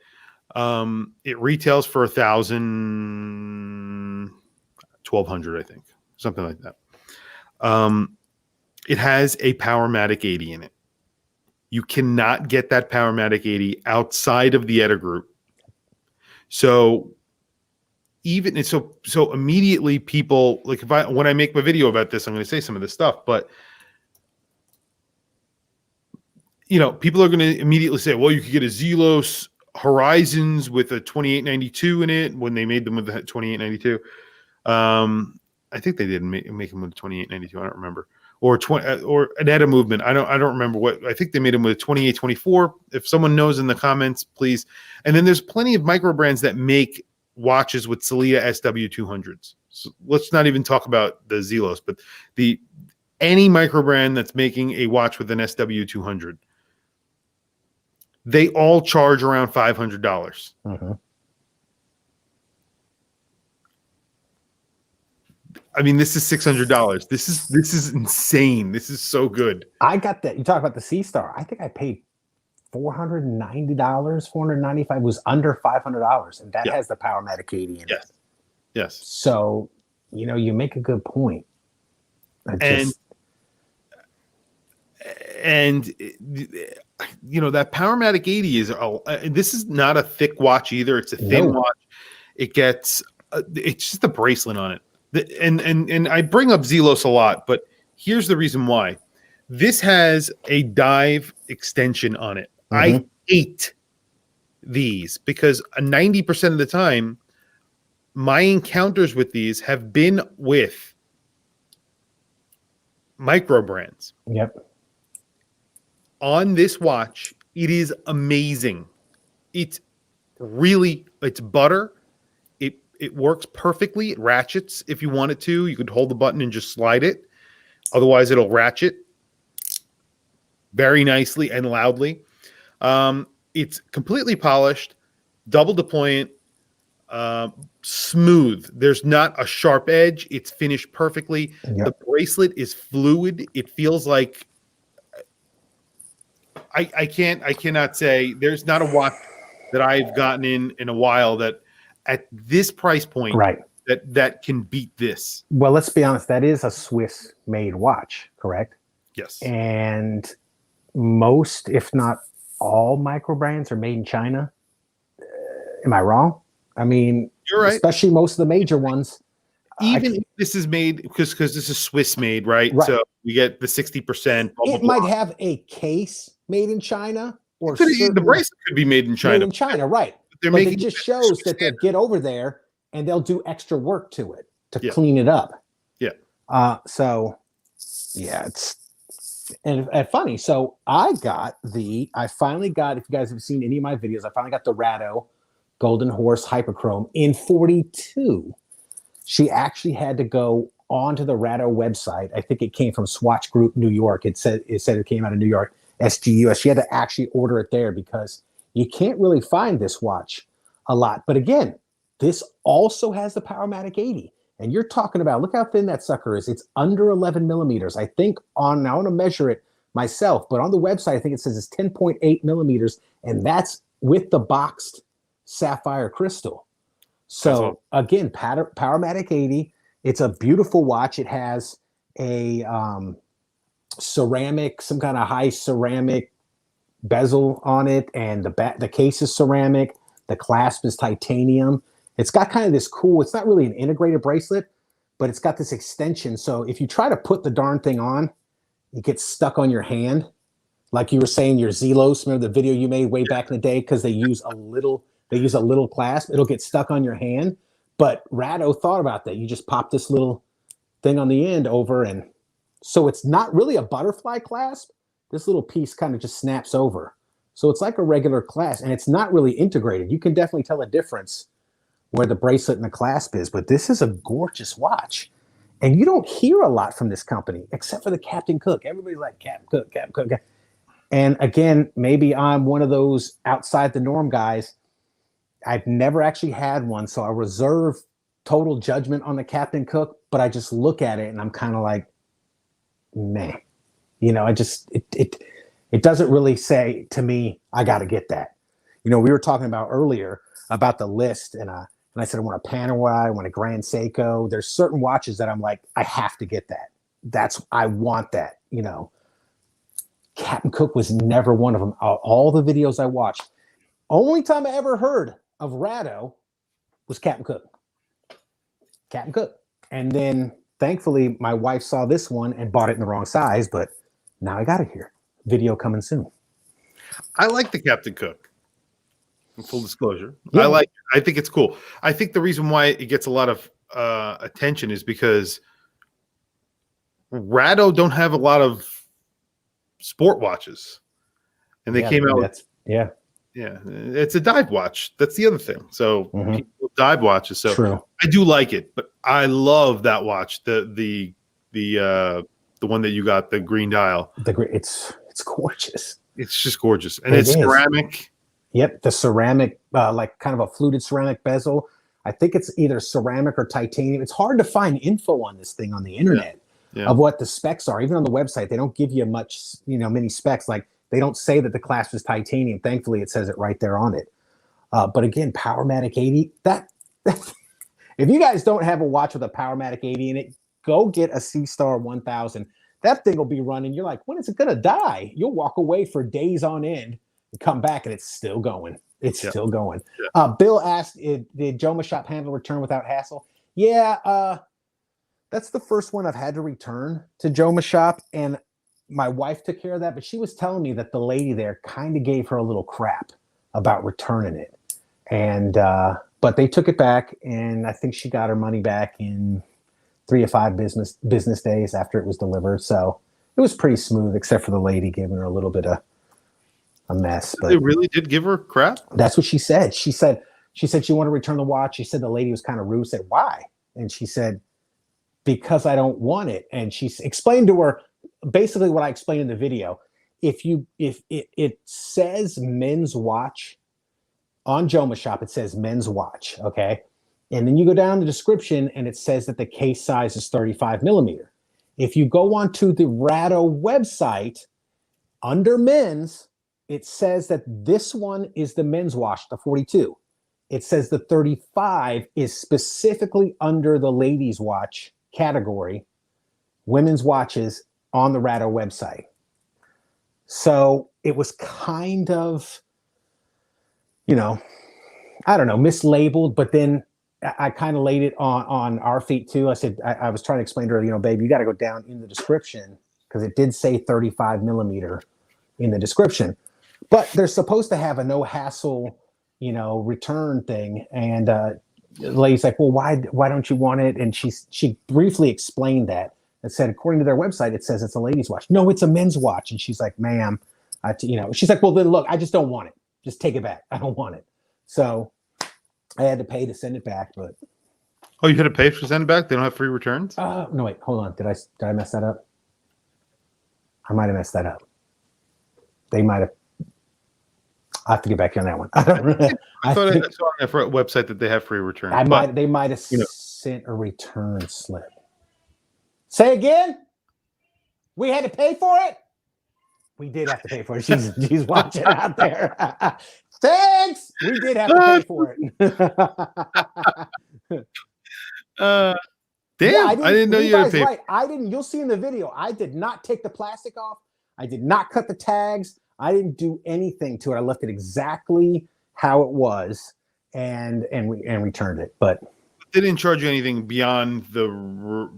It retails for $1,200, I think, something like that. It has a Powermatic 80 in it. You cannot get that Powermatic 80 outside of the Etta group. So immediately people, like, when I make my video about this, I'm going to say some of this stuff, but you know, people are going to immediately say, well, you could get a Zelos Horizons with a 2892 in it when they made them with the 2892. I think they didn't make them with a 2892. I don't remember. Or an Etta movement. I don't remember what. I think they made them with a 2824. If someone knows in the comments, please. And then there's plenty of micro brands that make watches with Sellita SW200s. So let's not even talk about the Zelos, but any micro brand that's making a watch with an SW200, they all charge around $500. I mean, this is $600. This is insane. This is so good. I got that. You talk about the C-Star. I think I paid $490, $495. It was under $500, and that has the Powermatic 80 in it. Yes. So, you know, you make a good point. And that Powermatic 80 is this is not a thick watch either. It's a thin watch. It gets it's just a bracelet on it. And I bring up Zelos a lot, but here's the reason why. This has a dive extension on it. I hate these because 90% of the time my encounters with these have been with micro brands. Yep. On this watch, it is amazing. It's butter. It works perfectly. It ratchets if you want it to. You could hold the button and just slide it. Otherwise, it'll ratchet very nicely and loudly. It's completely polished, double deployant, smooth. There's not a sharp edge. It's finished perfectly. Yep. The bracelet is fluid. It feels like I cannot say there's not a watch that I've gotten in a while that at this price point that can beat this. Well, let's be honest, that is a Swiss made watch, correct? Yes. And most, if not all, micro brands are made in China. Am I wrong? I mean, you're right. Especially most of the major ones. Even if this is made because this is Swiss made, right? So we get the 60%. It might have a case made in China, or the bracelet could be made in China. Made in China, right? But it just shows that they'll get over there and they'll do extra work to it to clean it up. Yeah. So yeah, it's and funny. So I finally got, if you guys have seen any of my videos, I finally got the Rado Golden Horse Hyperchrome in 42. She actually had to go onto the Rado website. I think it came from Swatch Group New York. It said it came out of New York, SGUS. She had to actually order it there because you can't really find this watch a lot. But again, this also has the Powermatic 80. And you're talking about, look how thin that sucker is. It's under 11 millimeters. I think now I want to measure it myself, but on the website, I think it says it's 10.8 millimeters. And that's with the boxed sapphire crystal. So again, Powermatic 80, it's a beautiful watch. It has a ceramic, some kind of high ceramic bezel on it, and the case is ceramic. The clasp is titanium. It's got kind of this cool, it's not really an integrated bracelet, but it's got this extension. So if you try to put the darn thing on, it gets stuck on your hand. Like you were saying, your Zelos, remember the video you made way back in the day, because they use a little clasp, it'll get stuck on your hand. But Rado thought about that. You just pop this little thing on the end over, and so it's not really a butterfly clasp. This little piece kind of just snaps over. So it's like a regular clasp, and it's not really integrated. You can definitely tell a difference where the bracelet and the clasp is, but this is a gorgeous watch. And you don't hear a lot from this company, except for the Captain Cook. Everybody's like, Captain Cook, Captain Cook. And again, maybe I'm one of those outside the norm guys. I've never actually had one, so I reserve total judgment on the Captain Cook, but I just look at it and I'm kind of like, meh. It doesn't really say to me, I got to get that. We were talking about earlier about the list, and I said, I want a Panerai, I want a Grand Seiko. There's certain watches that I'm like, I have to get that. I want that, Captain Cook was never one of them. All the videos I watched, only time I ever heard of Rado was Captain Cook. Captain Cook. And then thankfully my wife saw this one and bought it in the wrong size, but now I got it here. Video coming soon. I like the Captain Cook. Full disclosure. Yeah. I think it's cool. I think the reason why it gets a lot of attention is because Rado don't have a lot of sport watches. And they came out with, it's a dive watch. That's the other thing. So people dive watches. So true. I do like it, but I love that watch. The one that you got, the green dial. It's gorgeous. It's just gorgeous. And it's ceramic. Yep, the ceramic, like kind of a fluted ceramic bezel. I think it's either ceramic or titanium. It's hard to find info on this thing on the internet of what the specs are. Even on the website, they don't give you much, many specs. Like they don't say that the clasp is titanium. Thankfully, it says it right there on it. But again, Powermatic 80. That if you guys don't have a watch with a Powermatic 80 in it, go get a C-Star 1000. that thing will be running. You're like, when is it gonna die? You'll walk away for days on end and come back and it's still going. It's still going. Yeah. Bill asked, did Joma Shop handle return without hassle? Yeah, that's the first one I've had to return to Joma Shop, and my wife took care of that, but she was telling me that the lady there kind of gave her a little crap about returning it. And but they took it back, and I think she got her money back in 3 to 5 business days after it was delivered. So it was pretty smooth, except for the lady giving her a little bit of a mess. But they really did give her crap? That's what she said. She said she wanted to return the watch. She said the lady was kind of rude, said, why? And she said, because I don't want it. And she explained to her basically what I explained in the video. If it says men's watch on Joma Shop, it says men's watch, okay? And then you go down the description and it says that the case size is 35 millimeter. If you go onto the Ratto website, under men's, it says that this one is the men's watch, the 42. It says the 35 is specifically under the ladies' watch category, women's watches on the Ratto website. So it was kind of, I don't know, mislabeled, but then I kind of laid it on our feet too. I said, I was trying to explain to her, babe, you got to go down in the description because it did say 35 millimeter in the description, but they're supposed to have a no hassle, return thing. And the lady's like, well, why don't you want it? And she briefly explained that and said, according to their website, it says it's a ladies' watch. No, it's a men's watch. And she's like, ma'am, she's like, well, then look, I just don't want it. Just take it back. I don't want it. So I had to pay to send it back, but. Oh, you had to pay to send it back? They don't have free returns? No, wait, hold on. Did I mess that up? I might have messed that up. They might have. I have to get back on that one. I don't know. I thought I saw on their website that they have free returns. They might have sent a return slip. Say again? We had to pay for it? We did have to pay for it. She's watching out there. Thanks. We did have to pay for it. Damn, I didn't know you had to pay. Right. I didn't. You'll see in the video. I did not take the plastic off. I did not cut the tags. I didn't do anything to it. I left it exactly how it was, and returned it. But they didn't charge you anything beyond the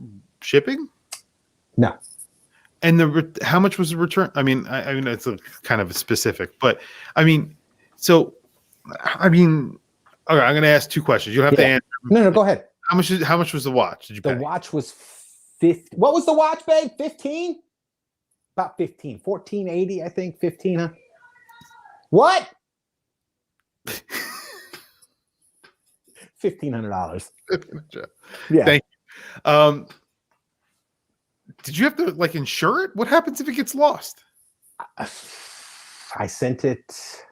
shipping. No. And how much was the return? I mean, it's a kind of a specific, but okay, I'm going to ask 2 questions. You don't have to answer. No, go ahead. How much was the watch? Did you pay? The watch was 50. What was the watch, babe? 15? About 15. 1480, I think. 15, huh? What? $1,500. Yeah. Thank you. Did you have to insure it? What happens if it gets lost? I sent it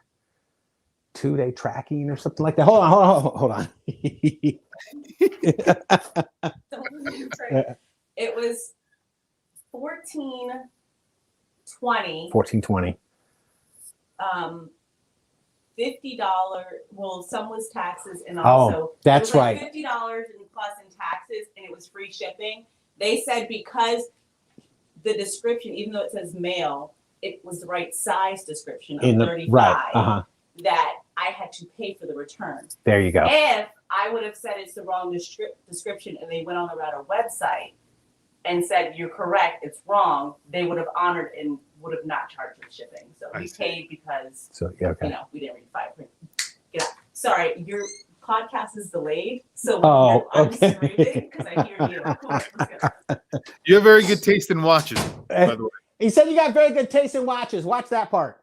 2-day tracking or something like that. Hold on. It was $14.20. $14.20. $50. Well, some was taxes and also that's it was right. $50 and plus in taxes, and it was free shipping. They said because the description, even though it says male, it was the right size description of 35. Right. That I had to pay for the return. There you go. If I would have said it's the wrong description and they went on the Ratto website and said you're correct, it's wrong, they would have honored and would have not charged for shipping. So we paid because we didn't read 5 print. Get out. Sorry, your podcast is delayed, so I'm screaming because I hear you. You have very good taste in watches, by the way. He said you got very good taste in watches. Watch that part.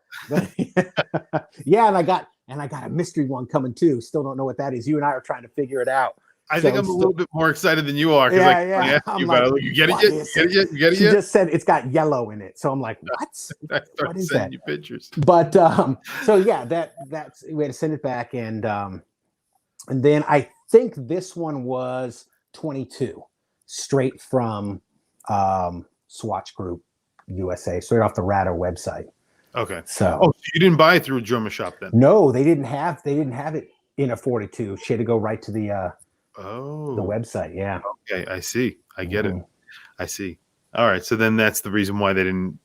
Yeah, and I got a mystery one coming too. Still don't know what that is. You and I are trying to figure it out. I think I'm a little bit more excited than you are. Yeah. You get it yet? She just said it's got yellow in it. So I'm like, what? What is that? You pictures. But so yeah, that's we had to send it back, and then I think this one was 22, straight from Swatch Group USA, straight off the Ratto website. Okay. So you didn't buy it through a Joma Shop then? No, they didn't have it in a 42. She had to go right to the website. Yeah. Okay, I see. I get it. I see. All right, so then that's the reason why they didn't.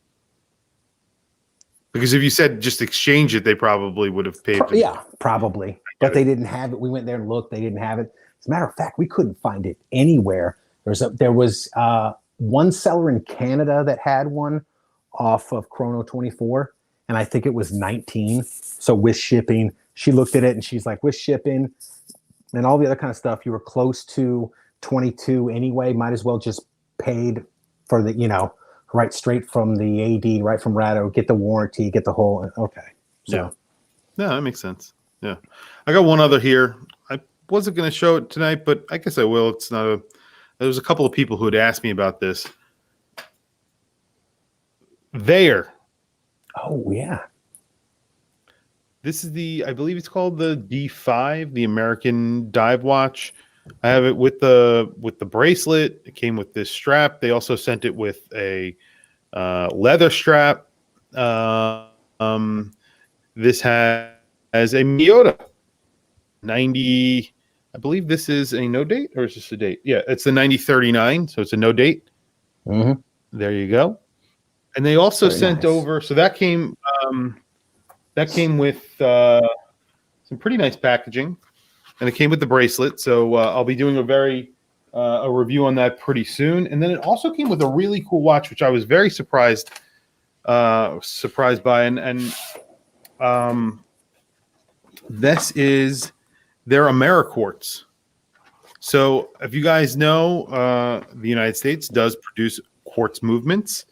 Because if you said just exchange it, they probably would have paid. Yeah, probably. But they didn't have it. We went there and looked. They didn't have it. As a matter of fact, we couldn't find it anywhere. There was one seller in Canada that had one off of Chrono 24, and I think it was 19. So with shipping, she looked at it and she's like, with shipping and all the other kind of stuff, you were close to 22 anyway. Might as well just paid for the, right straight from the AD, right from Rado, get the warranty, get the whole. Okay. So. Yeah. No, that makes sense. Yeah. I got one other here. I wasn't going to show it tonight, but I guess I will. It's not a. There's a couple of people who had asked me about this. There. Oh, yeah. This is I believe it's called the D5, the American dive watch. I have it with the bracelet. It came with this strap. They also sent it with a leather strap. This has a Miyota 90. I believe this is a no date, or is this a date? Yeah, it's the 9039, so it's a no date. Mm-hmm. There you go. And they also Very sent nice. over. So that came with some pretty nice packaging, and it came with the bracelet. So I'll be doing a review on that pretty soon. And then it also came with a really cool watch, which I was very surprised by, and this is their AmeriQuartz. So if you guys know, the United States does produce quartz movements.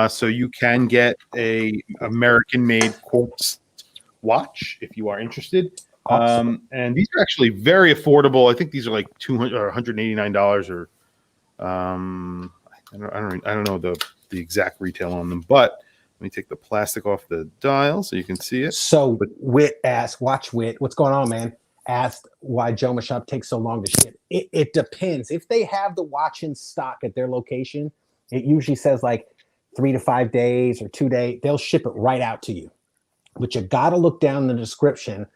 So you can get a American-made quartz watch if you are interested. Awesome. And these are actually very affordable. I think these are like $200 or $189, or I don't know the exact retail on them. But let me take the plastic off the dial so you can see it. So Wit asked, Watch Wit, what's going on, man? Asked why Joma Shop takes so long to ship. It depends. If they have the watch in stock at their location, it usually says like 3 to 5 days or 2 days. They'll ship it right out to you. But you got to look down in the description.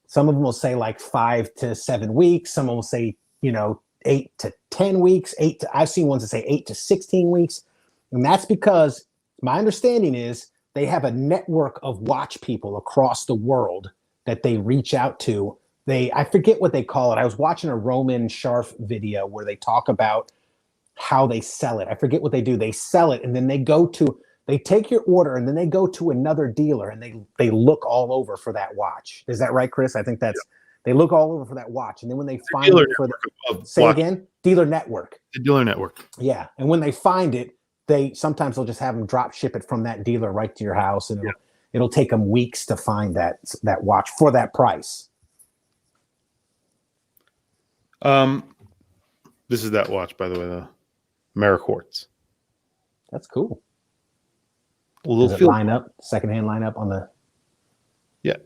Some of them will say like 5 to 7 weeks. Some will say, 8 to 10 weeks. I've seen ones that say 8 to 16 weeks. And that's because my understanding is they have a network of watch people across the world that they reach out to. I forget what they call it. I was watching a Roman Scharf video where they talk about how they sell it. I forget what they do. They sell it, and then they take your order, and then they go to another dealer, and they look all over for that watch. Is that right, Chris? I think they look all over for that watch, and then when they find it dealer network. The dealer network. Yeah, and when they find it, they'll just have them drop ship it from that dealer right to your house, and it'll take them weeks to find that watch for that price. This is that watch, by the way, the AmeriQuartz. That's cool. Well, Does it line up, secondhand line up on the? Yeah,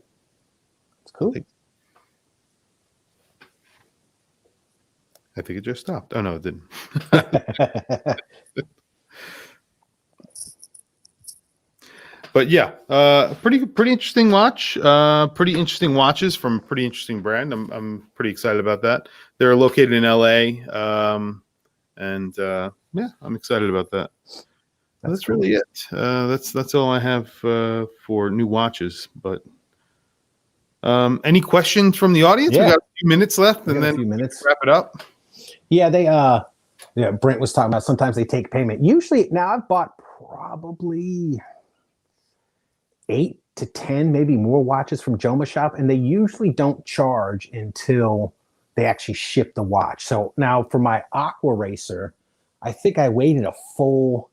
it's cool. I think it just stopped. Oh no, it didn't. But yeah, pretty interesting watch. Pretty interesting watches from a pretty interesting brand. I'm pretty excited about that. They're located in LA, and I'm excited about that. That's cool. really it. That's all I have for new watches. But any questions from the audience? Yeah. We got a few minutes left, and then wrap it up. Yeah, Brent was talking about sometimes they take payment. Usually, now I've bought probably 8 to 10, maybe more watches from Joma Shop, and they usually don't charge until they actually ship the watch. So now for my Aqua Racer, I think I waited a full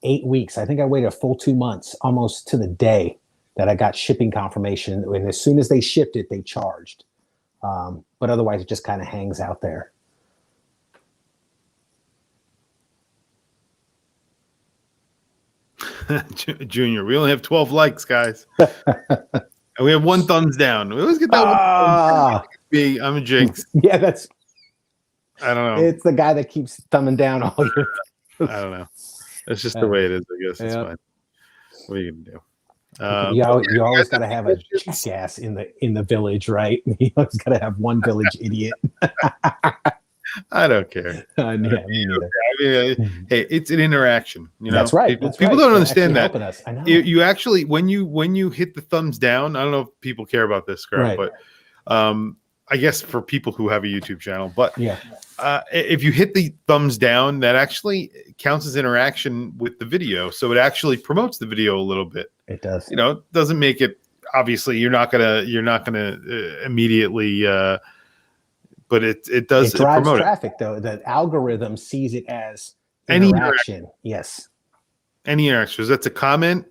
8 weeks. I think I waited a full 2 months, almost to the day that I got shipping confirmation. And as soon as they shipped it, they charged. But otherwise, it just kind of hangs out there. Junior, we only have 12 likes, guys. And we have 1 thumbs down. We always get that one thumbs down. I'm a jinx. Yeah, I don't know. It's the guy that keeps thumbing down all your. I don't know. That's just the way it is, I guess. It's fine. What are you gonna do? You always got to have a jackass in the village, right? You always got to have one village idiot. I don't care. Yeah, me neither. Hey, it's an interaction. You know, That's right. People, That's people right. don't They're understand actually that. helping us. I know. You actually, when you hit the thumbs down, I don't know if people care about this, crap, Right. but I guess for people who have a YouTube channel, but Yeah. if you hit the thumbs down, that actually counts as interaction with the video. So it actually promotes the video a little bit. It does. You know, it doesn't make it, obviously you're not gonna immediately, but it does It drives promote traffic, though. The algorithm sees it as Any interaction. Yes. any interactions. That's a comment.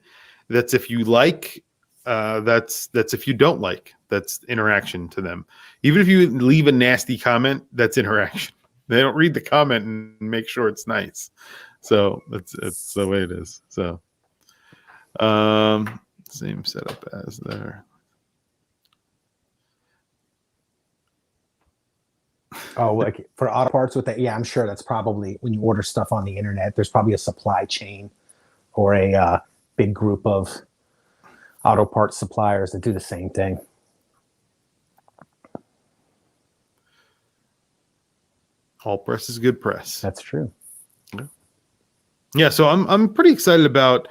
That's if you like. That's if you don't like. That's interaction to them. Even if you leave a nasty comment, that's interaction. They don't read the comment and make sure it's nice. So it's the way it is. So same setup as there. Oh, like for auto parts with that. Yeah, I'm sure that's probably when you order stuff on the internet, there's probably a supply chain or a big group of auto parts suppliers that do the same thing. All press is good press. That's true. Yeah, so I'm pretty excited about,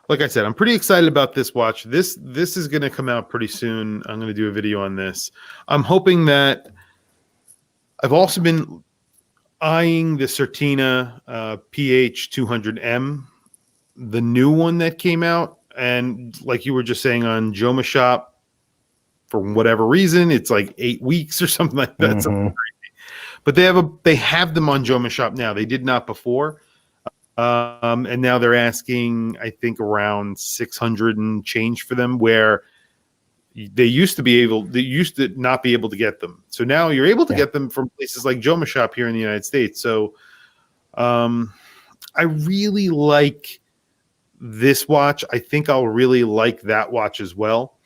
like I said, I'm pretty excited about this watch. This is going to come out pretty soon. I'm going to do a video on this. I'm hoping that I've also been eyeing the Certina PH200M, the new one that came out, and like you were just saying on Joma Shop, for whatever reason, it's like 8 weeks or something like that. Mhm. Something crazy. But they have them on Joma Shop now. They did not before. And now they're asking, I think, around 600 and change for them, where they used to not be able to get them. So now you're able to get them from places like Joma Shop here in the United States. So I really like this watch. I think I'll really like that watch as well.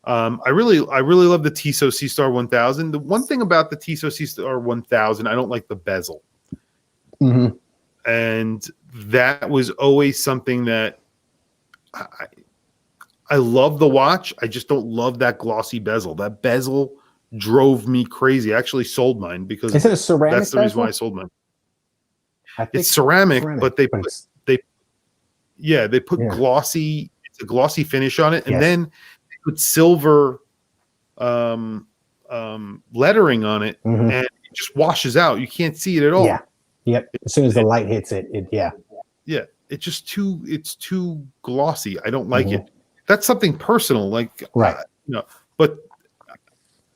I really love the Tissot C-Star 1000. The one thing about the Tissot C-Star 1000, I don't like the bezel. Mm-hmm. And that was always something that I love the watch. I just don't love that glossy bezel. That bezel drove me crazy. I actually sold mine because Is it a ceramic that's the reason bezel? why I sold mine. I think It's ceramic, but they put glossy. It's a glossy finish on it, and then they put silver lettering on it, and it just washes out. You can't see it at all. Yeah. Yep. As soon as the light hits it, yeah. It's just too glossy. I don't like it. That's something personal, like but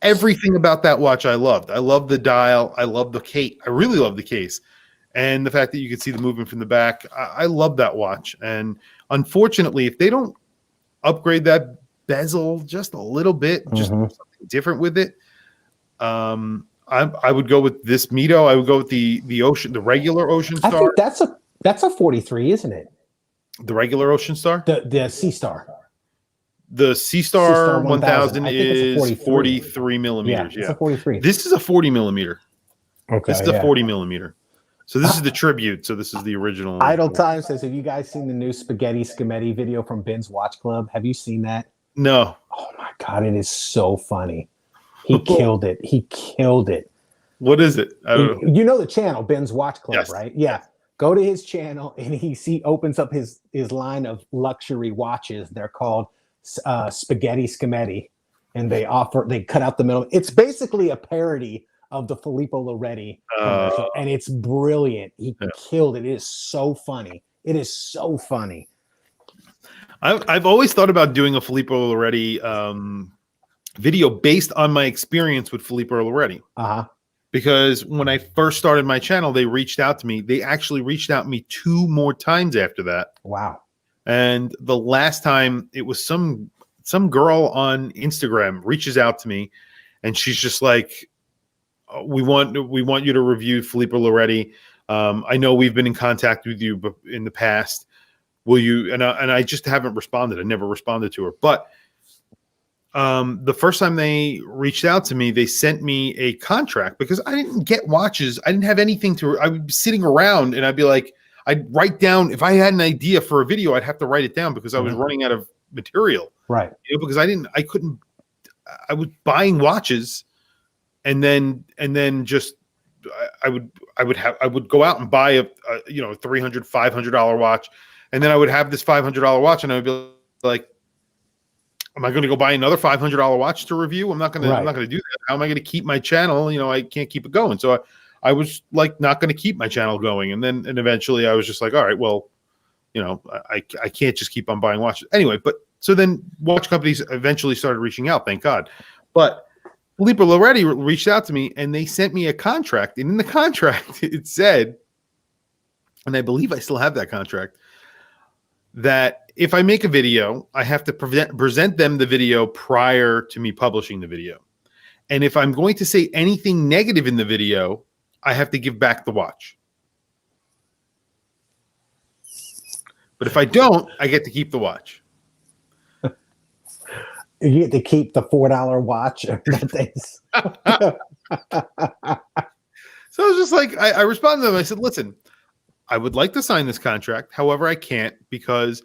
everything about that watch I loved. I love the dial. I love the case. I really love the case, and the fact that you can see the movement from the back. I love that watch. And unfortunately, if they don't upgrade that bezel just a little bit, just something different with it, I would go with this Mito. I would go with the regular Ocean Star. I think that's a 43, isn't it? The regular Ocean Star? The C-Star. The C-Star 1000 is 43 millimeters. Yeah, it's a 43. This is a 40 millimeter. Okay, this is a 40 millimeter. So this is the tribute. So this is the original. Idle Time says, have you guys seen the new Spaghetti Scametti video from Ben's Watch Club? Have you seen that? No. Oh my God, it is so funny. He killed it. He killed it. What is it? I don't know. You know the channel, Ben's Watch Club, Yes. right? Yeah. Go to his channel and he opens up his line of luxury watches. They're called Spaghetti Scametti, and they cut out the middle. It's basically a parody of the Filippo Loretti commercial, and it's brilliant. He killed it. It is so funny. It is so funny. I've always thought about doing a Filippo Loretti video based on my experience with Filippo Loretti. Because when I first started my channel, they reached out to me. They actually reached out to me 2 more times after that. Wow. And the last time, it was some girl on Instagram reaches out to me, and she's just like, we want you to review Filippo Loretti. I know we've been in contact with you in the past. Will you? And I just haven't responded. I never responded to her. But the first time they reached out to me, they sent me a contract because I didn't get watches. I didn't have anything I would be sitting around and I'd be like, I'd write down, if I had an idea for a video, I'd have to write it down because I was running out of material. Right. You know, because I was buying watches and then just I would go out and buy a $300, $500 watch, and then I would have this $500 watch, and I would be like, am I going to go buy another $500 watch to review? I'm not going to do that. How am I going to keep my channel? I can't keep it going. So I was like, not going to keep my channel going. And eventually I was just like, all right, well, I can't just keep on buying watches anyway. But so then watch companies eventually started reaching out, thank God. But Filippo Loretti reached out to me, and they sent me a contract. And in the contract, it said, and I believe I still have that contract, that if I make a video, I have to present them the video prior to me publishing the video. And if I'm going to say anything negative in the video, I have to give back the watch. But if I don't, I get to keep the watch. You get to keep the $4 watch. So I was just like, I responded to them. I said, listen, I would like to sign this contract. However, I can't, because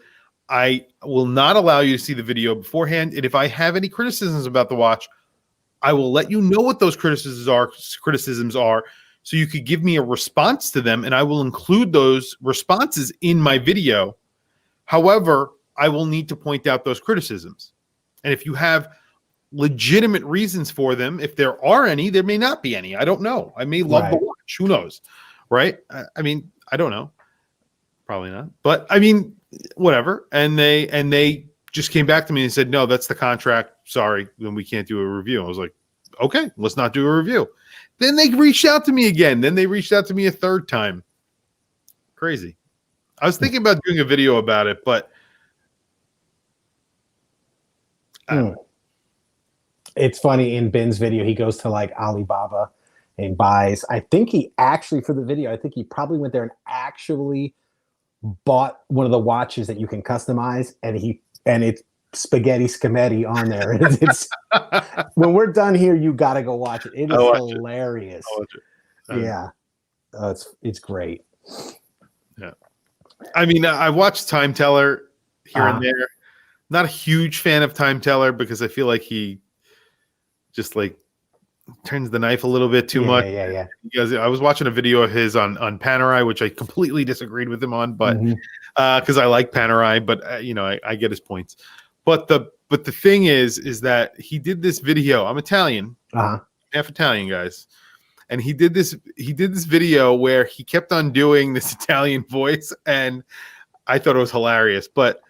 I will not allow you to see the video beforehand. And if I have any criticisms about the watch, I will let you know what those criticisms are, so you could give me a response to them, and I will include those responses in my video. However, I will need to point out those criticisms. And if you have legitimate reasons for them, if there are any, there may not be any. I don't know. I may love the watch. Who knows? Right? I mean, I don't know. Probably not. But I mean, whatever. And they just came back to me and said, no, that's the contract. Sorry, then we can't do a review. I was like, okay, let's not do a review. Then they reached out to me again. Then they reached out to me a third time. Crazy. I was thinking about doing a video about it, but it's funny, in Ben's video, he goes to like Alibaba and buys, I think he actually, for the video, I think he probably went there and actually bought one of the watches that you can customize, and it's spaghetti scametti on there. It's when we're done here, you got to go watch it. It is hilarious. Yeah. It's great. Yeah. I mean, I watched Time Teller here and there. Not a huge fan of Time Teller, because I feel like he just like turns the knife a little bit too much. Yeah. Because I was watching a video of his on Panerai, which I completely disagreed with him on, but because I like Panerai, but I get his points. But the thing is that he did this video. I'm Italian, half Italian, guys, and he did this video where he kept on doing this Italian voice, and I thought it was hilarious. But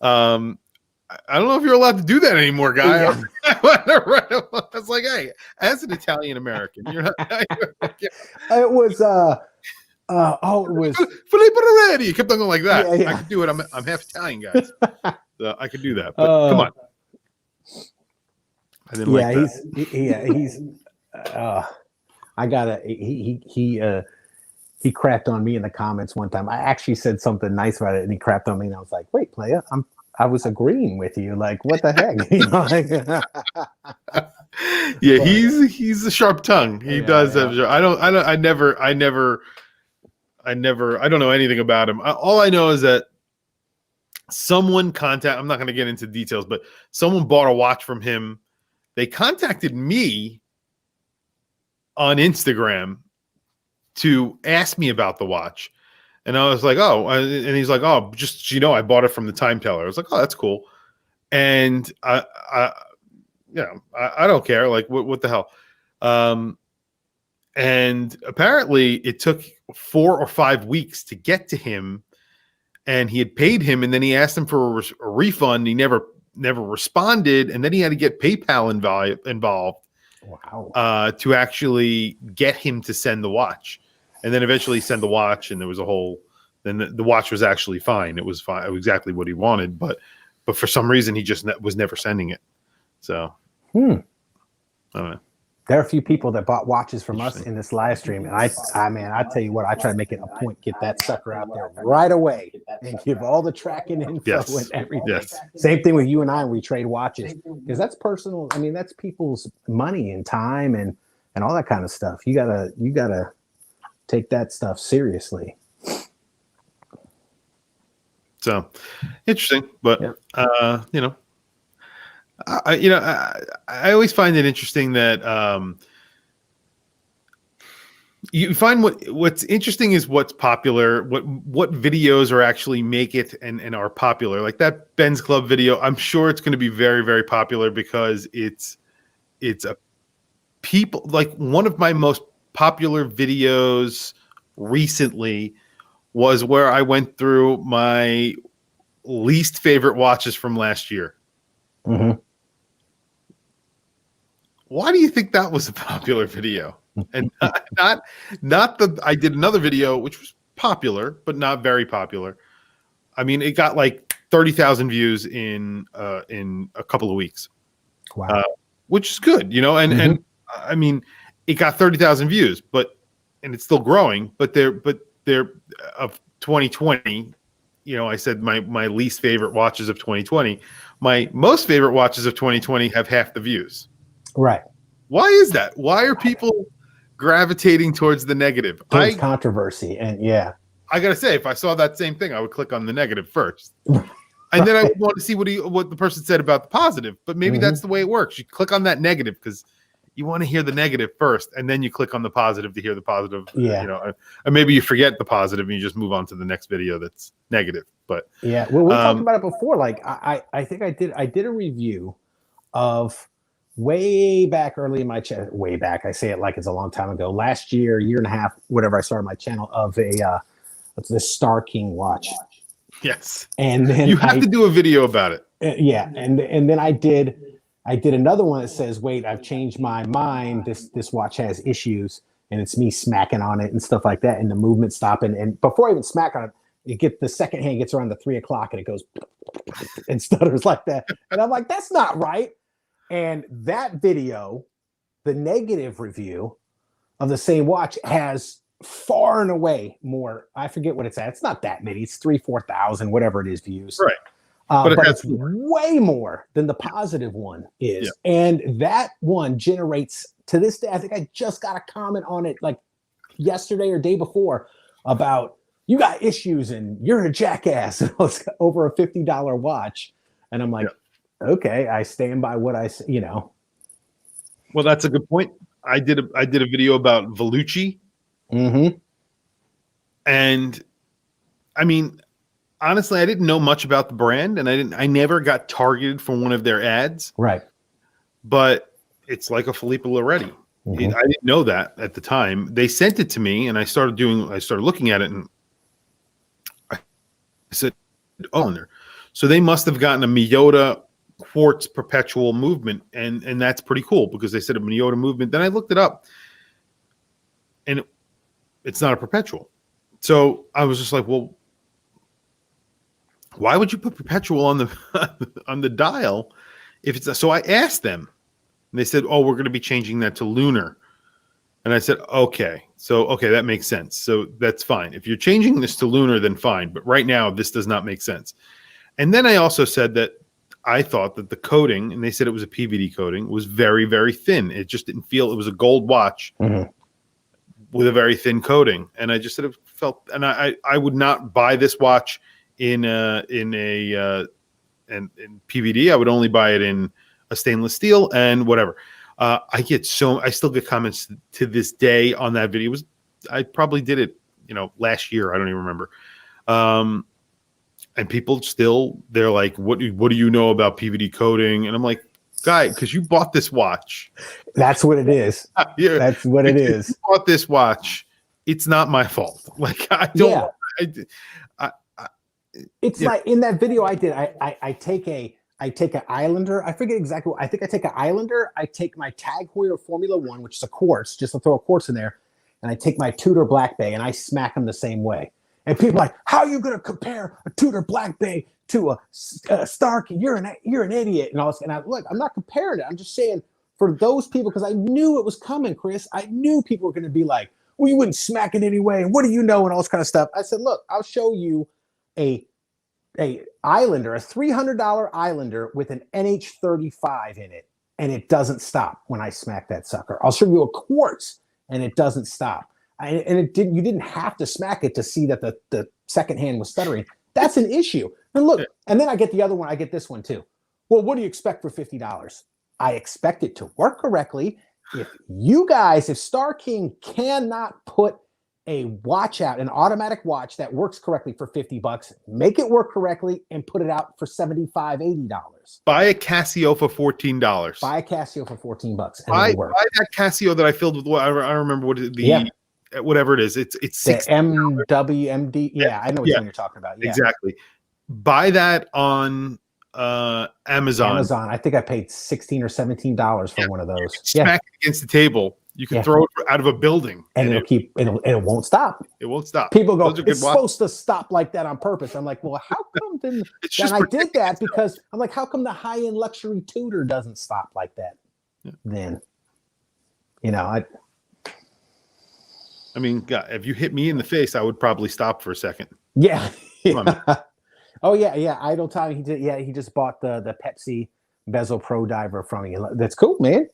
I don't know if you're allowed to do that anymore, guy. Yeah. I was like, hey, as an Italian American, you're not. It was it was Filippo Loretti. You kept on going like that. Yeah. I could do it. I'm half Italian, guys. So I could do that. But come on. I didn't like that. He's I gotta he crapped on me in the comments one time. I actually said something nice about it, and he crapped on me, and I was like, wait, playa, I was agreeing with you. Like, what the heck? Yeah, he's a sharp tongue. He does have. I don't know anything about him. All I know is that someone I'm not going to get into details, but someone bought a watch from him. They contacted me on Instagram to ask me about the watch. And I was like, oh, and he's like, oh, just, I bought it from the Time Teller. I was like, oh, that's cool. And I don't care. Like, what the hell? And apparently it took 4 or 5 weeks to get to him, and he had paid him, and then he asked him for a refund. He never responded, and then he had to get PayPal involved. Wow. To actually get him to send the watch. And then eventually send the watch, and there was a whole. Then the watch was actually fine. It was fine. It was exactly what he wanted, but for some reason he just was never sending it. So, I don't know. There are a few people that bought watches from us in this live stream, and I tell you what, I try to make it a point, get that sucker out there right away, and give all the tracking info and everything. Yes. Same thing with you and I when we trade watches, because that's personal. I mean, that's people's money and time and all that kind of stuff. You gotta take that stuff seriously. So interesting, but I always find it interesting that You find what's interesting is what's popular, what videos are actually make it and are popular. Like that Ben's Club video, I'm sure it's going to be very, very popular because it's a people, like one of my most popular videos recently was where I went through my least favorite watches from last year. Mm-hmm. Why do you think that was a popular video? And not the I did another video which was popular but not very popular. I mean, it got like 30,000 views in a couple of weeks. Wow. Which is good, you know, and I mean, it got 30,000 views, and it's still growing, but they're of 2020, you know, I said my least favorite watches of 2020, my most favorite watches of 2020 have half the views. Right. Why is that? Why are people gravitating towards the negative? Towards controversy. And yeah, I gotta say, if I saw that same thing, I would click on the negative first. And then I would want to see what the person said about the positive. But maybe that's the way it works. You click on that negative because you want to hear the negative first, and then you click on the positive to hear the positive. Yeah. You know, and maybe you forget the positive and you just move on to the next video that's negative. But yeah, well, we talked about it before. Like I think I did a review of way back early in my channel. Way back, I say it like it's a long time ago. Last year and a half, whatever. I started my channel of the Star King watch. yes, And then you have to do a video about it. Yeah, and then I did another one that says, wait, I've changed my mind. This watch has issues, and it's me smacking on it and stuff like that, and the movement stopping. And before I even smack on it, the second hand gets around the 3 o'clock and it goes and stutters like that. And I'm like, that's not right. And that video, the negative review of the same watch, has far and away more. I forget what it's at. It's not that many. It's 4,000, whatever it is, views. Right. But it's way more than the positive one is. Yeah. And that one generates, to this day, I think I just got a comment on it like yesterday or day before about, you got issues and you're a jackass. And it was over a $50 watch. And I'm like, okay, I stand by what I, you know. Well, that's a good point. I did a video about Vellucci. Mm-hmm. And I mean, honestly, I didn't know much about the brand, and I never got targeted for one of their ads. Right. But it's like a Filippo Loretti. I didn't know that at the time. They sent it to me, and I started looking at it, and I said, "Oh, in there." So they must have gotten a Miyota quartz perpetual movement, and that's pretty cool because they said a Miyota movement. Then I looked it up, and it's not a perpetual. So I was just like, well, why would you put perpetual on the on the dial if it's so I asked them, and they said, oh, we're going to be changing that to lunar. And I said, okay, that makes sense. So that's fine. If you're changing this to lunar, then fine. But right now, this does not make sense. And then I also said that I thought that the coating, and they said it was a PVD coating, was very, very thin. It just didn't feel, it was a gold watch with a very thin coating. And I just said it felt, and I would not buy this watch in PVD. I would only buy it in a stainless steel and whatever. I still get comments to this day on that video. I probably did it, last year. I don't even remember. And people they're like, what do you know about PVD coating? And I'm like, guy, because you bought this watch. That's what it is. Yeah, that's what it is. You bought this watch. It's not my fault. Like, I don't. Yeah. It's like in that video I did. I take an Islander. I forget exactly what I think. I take an Islander. I take my Tag Heuer Formula One, which is a quartz, just to throw a quartz in there, and I take my Tudor Black Bay and I smack them the same way. And people are like, how are you going to compare a Tudor Black Bay to a Stark? You're an idiot. And all this. And I'm not comparing it. I'm just saying for those people, because I knew it was coming, Chris. I knew people were going to be like, well, you wouldn't smack it anyway. And what do you know? And all this kind of stuff. I said, look, I'll show you a Islander, a $300 Islander with an NH35 in it, and it doesn't stop when I smack that sucker. I'll show you a quartz, and it doesn't stop. You didn't have to smack it to see that the second hand was stuttering. That's an issue. And look, and then I get the other one. I get this one too. Well, what do you expect for $50? I expect it to work correctly, if Star King cannot put a watch out, an automatic watch that works correctly for $50, make it work correctly and put it out for $75, $80. Buy a Casio for $14. Buy a Casio for $14 and Buy it'll work. that Casio that I filled with. I remember what whatever it is. It's The $60. MWMD. Yeah, I know which one you're talking about. Yeah. Exactly. Buy that on Amazon. I think I paid $16 or $17 for one of those. Smack it against the table. You can throw it out of a building, and it won't stop. It won't stop. People go, it's supposed to stop like that on purpose. I'm like, well, how come then? And I did that because I'm like, how come the high-end luxury Tudor doesn't stop like that? Yeah. Then, I mean, God, if you hit me in the face, I would probably stop for a second. Yeah. Oh yeah. Idle time. He did. Yeah, he just bought the Pepsi Bezel Pro Diver from me. That's cool, man.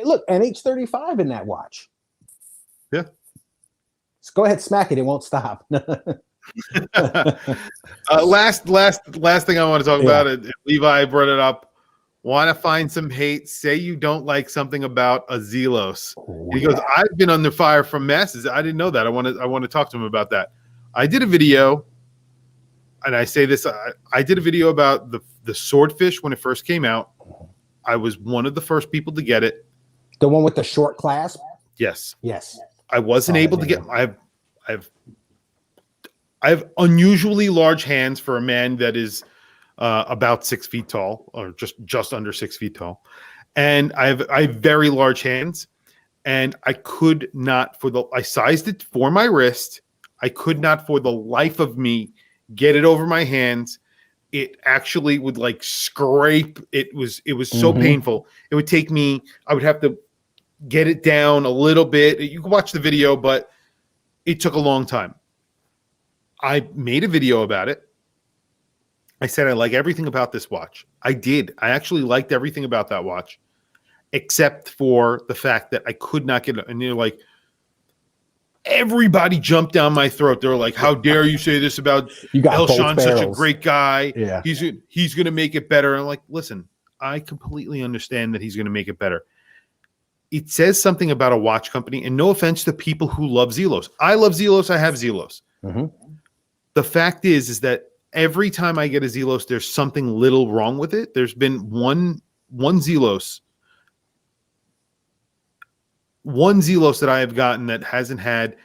Look, NH35 in that watch. Yeah. So go ahead, smack it. It won't stop. Last thing I want to talk about it. Levi brought it up. Want to find some hate? Say you don't like something about a Zelos. He goes, I've been under fire from masses. I didn't know that. I want to talk to him about that. I did a video, and I say this. I did a video about the Swordfish when it first came out. I was one of the first people to get it. The one with the short clasp? Yes. Yes. I wasn't able to get. I have unusually large hands for a man that is about 6 feet tall, or just under 6 feet tall, and I have very large hands, and I could not I sized it for my wrist. I could not for the life of me get it over my hands. It actually would like scrape. It was so painful. It would take me. I would have to get it down a little bit. You can watch the video, but it took a long time. I made a video about it. I said I like everything about this watch. I did. I actually liked everything about that watch, except for the fact that I could not get it. And they're like, everybody jumped down my throat. They were like, "How dare you say this about Elshan's such a great guy? Yeah, he's going to make it better." And I'm like, listen, I completely understand that he's going to make it better. It says something about a watch company, and no offense to people who love Zelos. I love Zelos. I have Zelos. Mm-hmm. The fact is that every time I get a Zelos, there's something little wrong with it. There's been one Zelos that I have gotten that hasn't had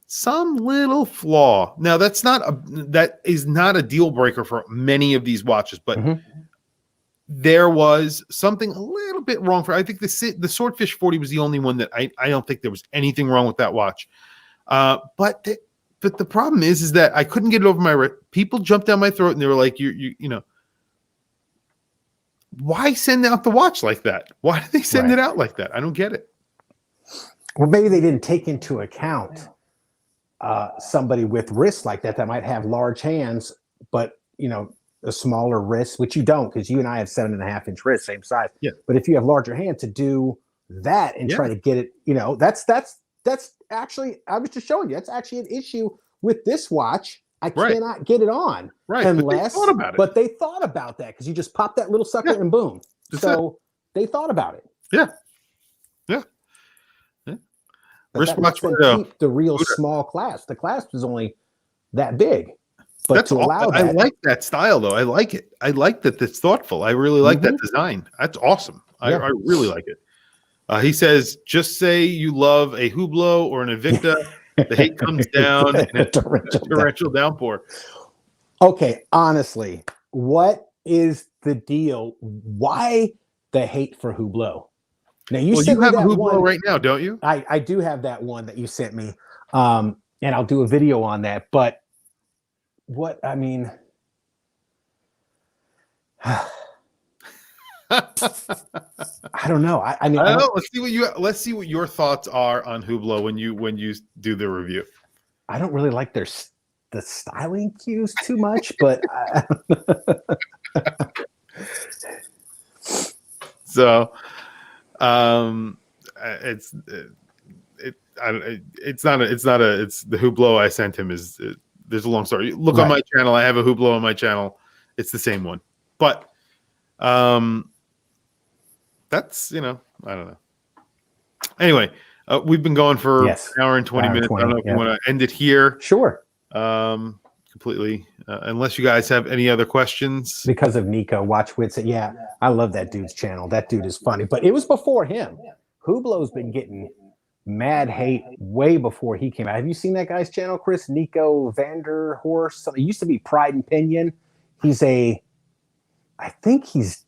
some little flaw. Now that is not a deal breaker for many of these watches, but there was something a little bit wrong for. I think the Swordfish 40 was the only one that I don't think there was anything wrong with that watch. But the problem is that I couldn't get it over my wrist. People jumped down my throat and they were like, you know, why send out the watch like that? Why do they send it out like that? I don't get it. Well, maybe they didn't take into account somebody with wrists like that might have large hands, but a smaller wrist, which you don't, because you and I have 7.5-inch wrists, same size. Yeah. But if you have larger hands to do that and try to get it, that's actually, I was just showing you, that's actually an issue with this watch. I cannot get it on. Right. Unless, but they thought about that because you just pop that little sucker and boom. They thought about it. Yeah. Wristwatch Check, keep the real small clasp. The clasp is only that big. But I like that style though. I like it. I like that it's thoughtful. I really like that design. That's awesome. I really like it. He says, just say you love a Hublot or an Invicta. The hate comes down in a torrential downpour. Okay, honestly, what is the deal? Why the hate for Hublot? Now you have a Hublot right now, don't you? I do have that one that you sent me, and I'll do a video on that. But what I mean, I don't know. I mean, I don't know. Let's see what your thoughts are on Hublot when you do the review. I don't really like the styling cues too much, but so it's the Hublot I sent him is there's a long story. Look on my channel. I have a Hublot on my channel. It's the same one, but that's I don't know. Anyway, we've been going for Yes. an hour and 20 minutes. I don't know if you want to end it here. Sure. Completely. Unless you guys have any other questions. Because of Nico, Watch Wits. Yeah, I love that dude's channel. That dude is funny. But it was before him. Hublot's been getting mad hate way before he came out. Have you seen that guy's channel, Chris? Nico Vanderhorst? It used to be Pride and Pinion. I think he's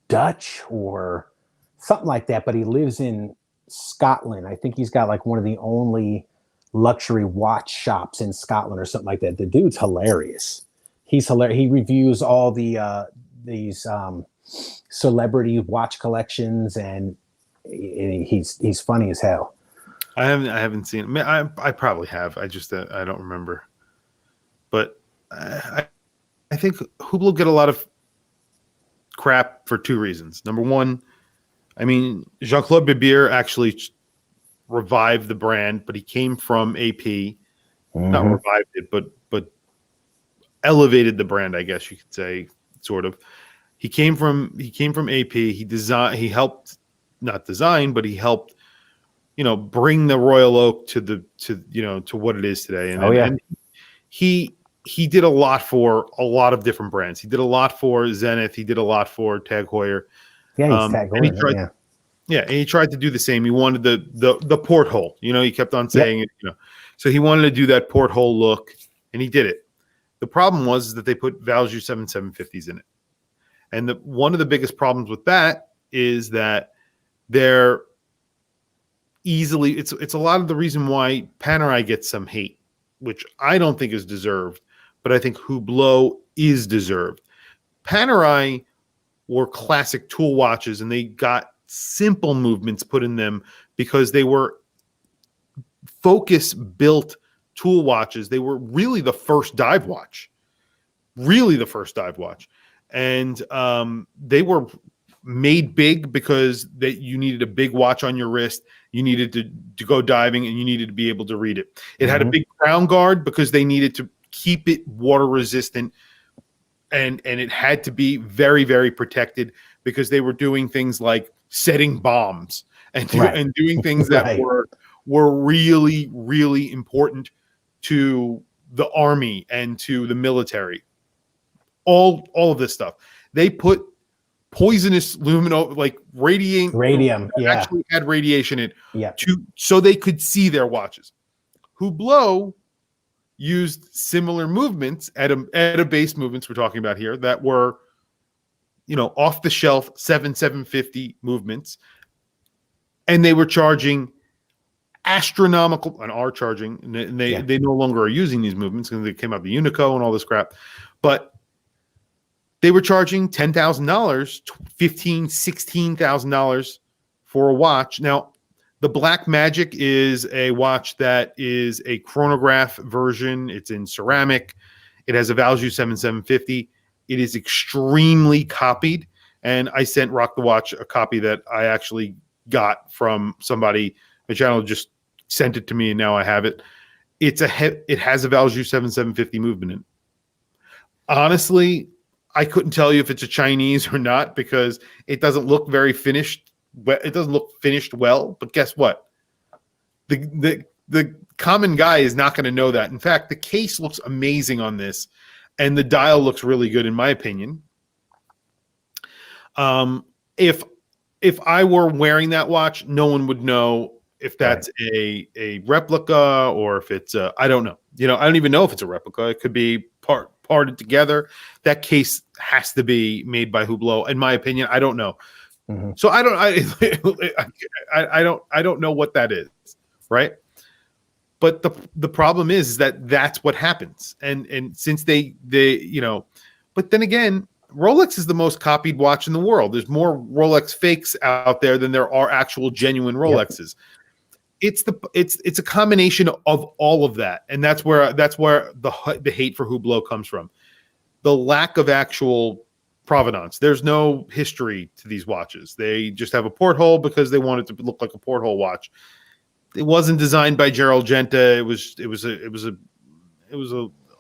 Dutch or something like that, but he lives in Scotland. I think he's got like one of the only luxury watch shops in Scotland or something like that. The dude's hilarious. He's hilarious. He reviews all these celebrity watch collections, and he's funny as hell. I haven't seen him. I probably have. I just I don't remember. But I think Hublot get a lot of crap for two reasons. Number one, I mean, Jean-Claude Bibier actually revived the brand, but he came from AP. Not revived it, but elevated the brand, I guess you could say, sort of. He came from AP. He helped not design, but he helped, bring the Royal Oak to what it is today. And, and he did a lot for a lot of different brands. He did a lot for Zenith. He did a lot for Tag Heuer. Yeah, he's Tag Heuer. Yeah, and he tried to do the same. He wanted the porthole. He kept on saying it. So he wanted to do that porthole look, and he did it. The problem was that they put Valjoux 750s in it, and one of the biggest problems with that is that they're easily. It's a lot of the reason why Panerai gets some hate, which I don't think is deserved, but I think Hublot is deserved. Panerai were classic tool watches, and they got simple movements put in them because they were focus built tool watches. They were really the first dive watch, and they were made big because you needed a big watch on your wrist. You needed to go diving, and you needed to be able to read it. It had a big crown guard because they needed to keep it water resistant, and it had to be very, very protected because they were doing things like setting bombs and doing things that were really, really important to the army and to the military. All of this stuff. They put poisonous radium actually had radiation in so they could see their watches. Hublot used similar movements at a base movements we're talking about here that were off the shelf 750 movements, and they were charging astronomical and are charging, and they no longer are using these movements because they came out the Unico and all this crap, but they were charging $10,000, $15,000, $16,000 for a watch. Now, the Black Magic is a watch that is a chronograph version. It's in ceramic. It has a Valjoux 750. It is extremely copied, and I sent Rock the Watch a copy that I actually got from somebody. My channel just sent it to me, and now I have it. It has a Valjoux 750 movement in it. Honestly, I couldn't tell you if it's a Chinese or not because it doesn't look very finished. It doesn't look finished well, but guess what? The common guy is not going to know that. In fact, the case looks amazing on this, and the dial looks really good in my opinion. If I were wearing that watch, no one would know if that's a replica or if it's I don't know. I don't even know if it's a replica. It could be parted together. That case has to be made by Hublot, in my opinion. I don't know. So I don't know what that is, right? But the problem is that that's what happens, and since they but then again, Rolex is the most copied watch in the world. There's more Rolex fakes out there than there are actual genuine Rolexes. It's a combination of all of that, and that's where the hate for Hublot comes from. The lack of actual provenance. There's no history to these watches. They just have a porthole because they want it to look like a porthole watch. It wasn't designed by Gerald Genta. It was a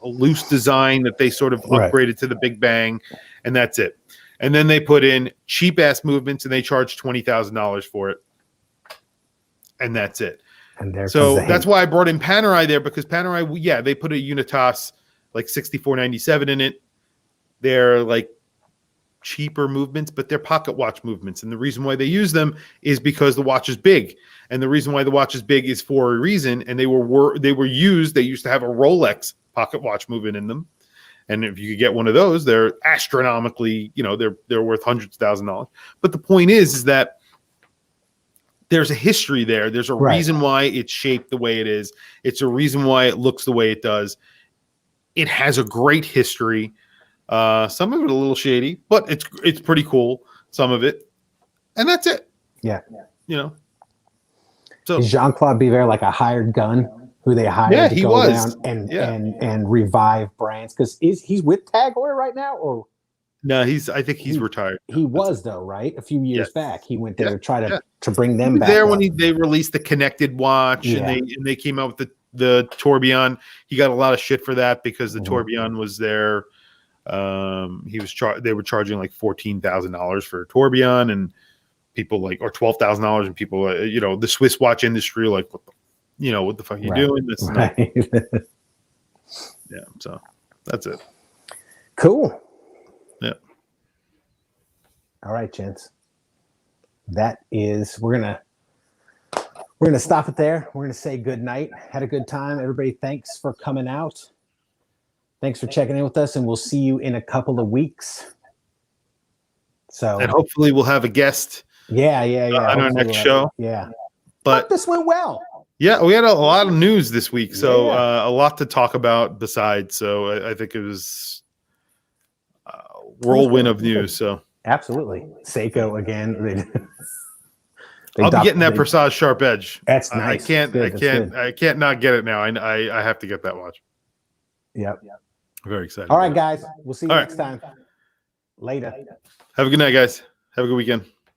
loose design that they sort of upgraded to the Big Bang, and that's it. And then they put in cheap ass movements, and they charge $20,000 for it. and that's it. And there So comes the that's hate. why I brought in Panerai there, because Panerai, yeah, they put a Unitas like 6497 in it. They're like cheaper movements, but they're pocket watch movements. And the reason why they use them is because the watch is big. And the reason why the watch is big is for a reason. And they used to have a Rolex pocket watch movement in them. And if you could get one of those, they're astronomically, they're worth hundreds of $1,000s. But the point is that there's a history there. There's a reason why it's shaped the way it is. It's a reason why it looks the way it does. It has a great history. Some of it a little shady, but it's pretty cool. Some of it, and that's it. Yeah. So is Jean-Claude Biver like a hired gun who they hired Yeah, to he go was. down and revive brands? Because he's with Tag Heuer right now, or no, I think he's retired. he was though, right? A few years back, he went there to try to bring them He was back. there up. when they released the connected watch, and they came out with the Tourbillon. He got a lot of shit for that because the Tourbillon was there. They were charging like $14,000 for a Tourbillon, and people or $12,000, and people, the Swiss watch industry, like, what the fuck are you doing? This right. Yeah. So that's it. Cool. Yeah. All right, gents. We're gonna stop it there. We're gonna say good night. Had a good time, everybody. Thanks for coming out. Thanks for checking in with us, and we'll see you in a couple of weeks. So, And hopefully we'll have a guest. Yeah. On our next show. But this went well. Yeah, we had a lot of news this week, so a lot to talk about besides. So I think it was a whirlwind of news. So absolutely, Seiko again. I'll be getting that Presage Sharp Edge. That's nice. I can't not get it now. I have to get that watch. Yep. Very excited. All right, guys. We'll see you next time. Later. Have a good night, guys. Have a good weekend.